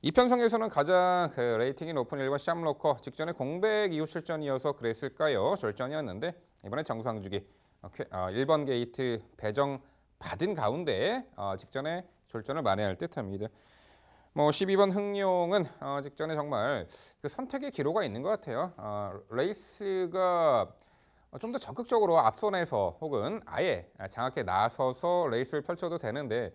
이 편성에서는 가장 레이팅이 높은 1번 샵로커 직전에 공백 이후 출전이어서 그랬을까요? 절전이었는데 이번에 정상주기 1번 게이트 배정 받은 가운데 직전에 졸전을 만회할 듯합니다. 뭐 12번 흥룡은 직전에 정말 그 선택의 기로가 있는 것 같아요. 레이스가 좀 더 적극적으로 앞선에서 혹은 아예 장악해 나서서 레이스를 펼쳐도 되는데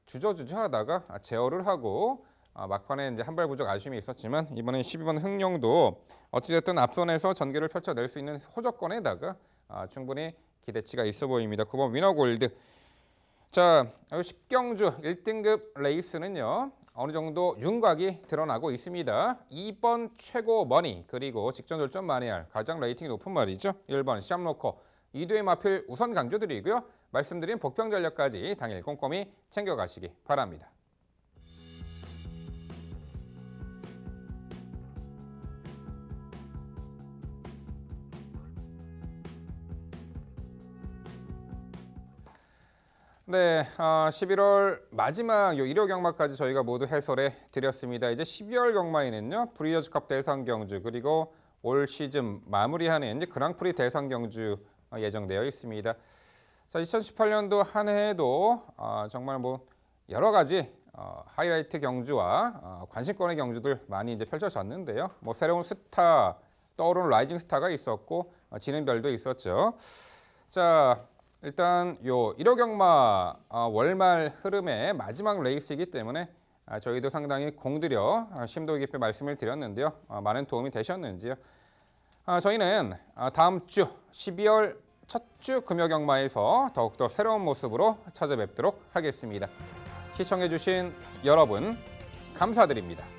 주저하다가 제어를 하고 막판에 이제 한발 부족 아쉬움이 있었지만 이번에 12번 흥룡도 어찌됐든 앞선에서 전개를 펼쳐낼 수 있는 호조건에다가 충분히 기대치가 있어 보입니다. 9번 위너골드. 자, 10경주 1등급 레이스는요. 어느 정도 윤곽이 드러나고 있습니다. 2번 최고머니 그리고 직전 졸전 만회할 가장 레이팅이 높은 말이죠. 1번 샵로커 2두의 마필 우선 강조드리고요. 말씀드린 복평 전략까지 당일 꼼꼼히 챙겨가시기 바랍니다. 네, 11월 마지막 요 일요 경마까지 저희가 모두 해설해 드렸습니다. 이제 12월 경마에는요 브리어즈컵 대상 경주 그리고 올 시즌 마무리하는 이제 그랑프리 대상 경주 예정되어 있습니다. 자, 2018년도 한 해에도 정말 뭐 여러 가지 하이라이트 경주와 관심권의 경주들 많이 이제 펼쳐졌는데요. 뭐 새로운 스타 떠오르는 라이징 스타가 있었고 진행별도 있었죠. 자. 일단 요 1호 경마 월말 흐름의 마지막 레이스이기 때문에 저희도 상당히 공들여 심도 깊게 말씀을 드렸는데요. 많은 도움이 되셨는지요. 저희는 다음 주 12월 첫 주 금요 경마에서 더욱더 새로운 모습으로 찾아뵙도록 하겠습니다. 시청해 주신 여러분 감사드립니다.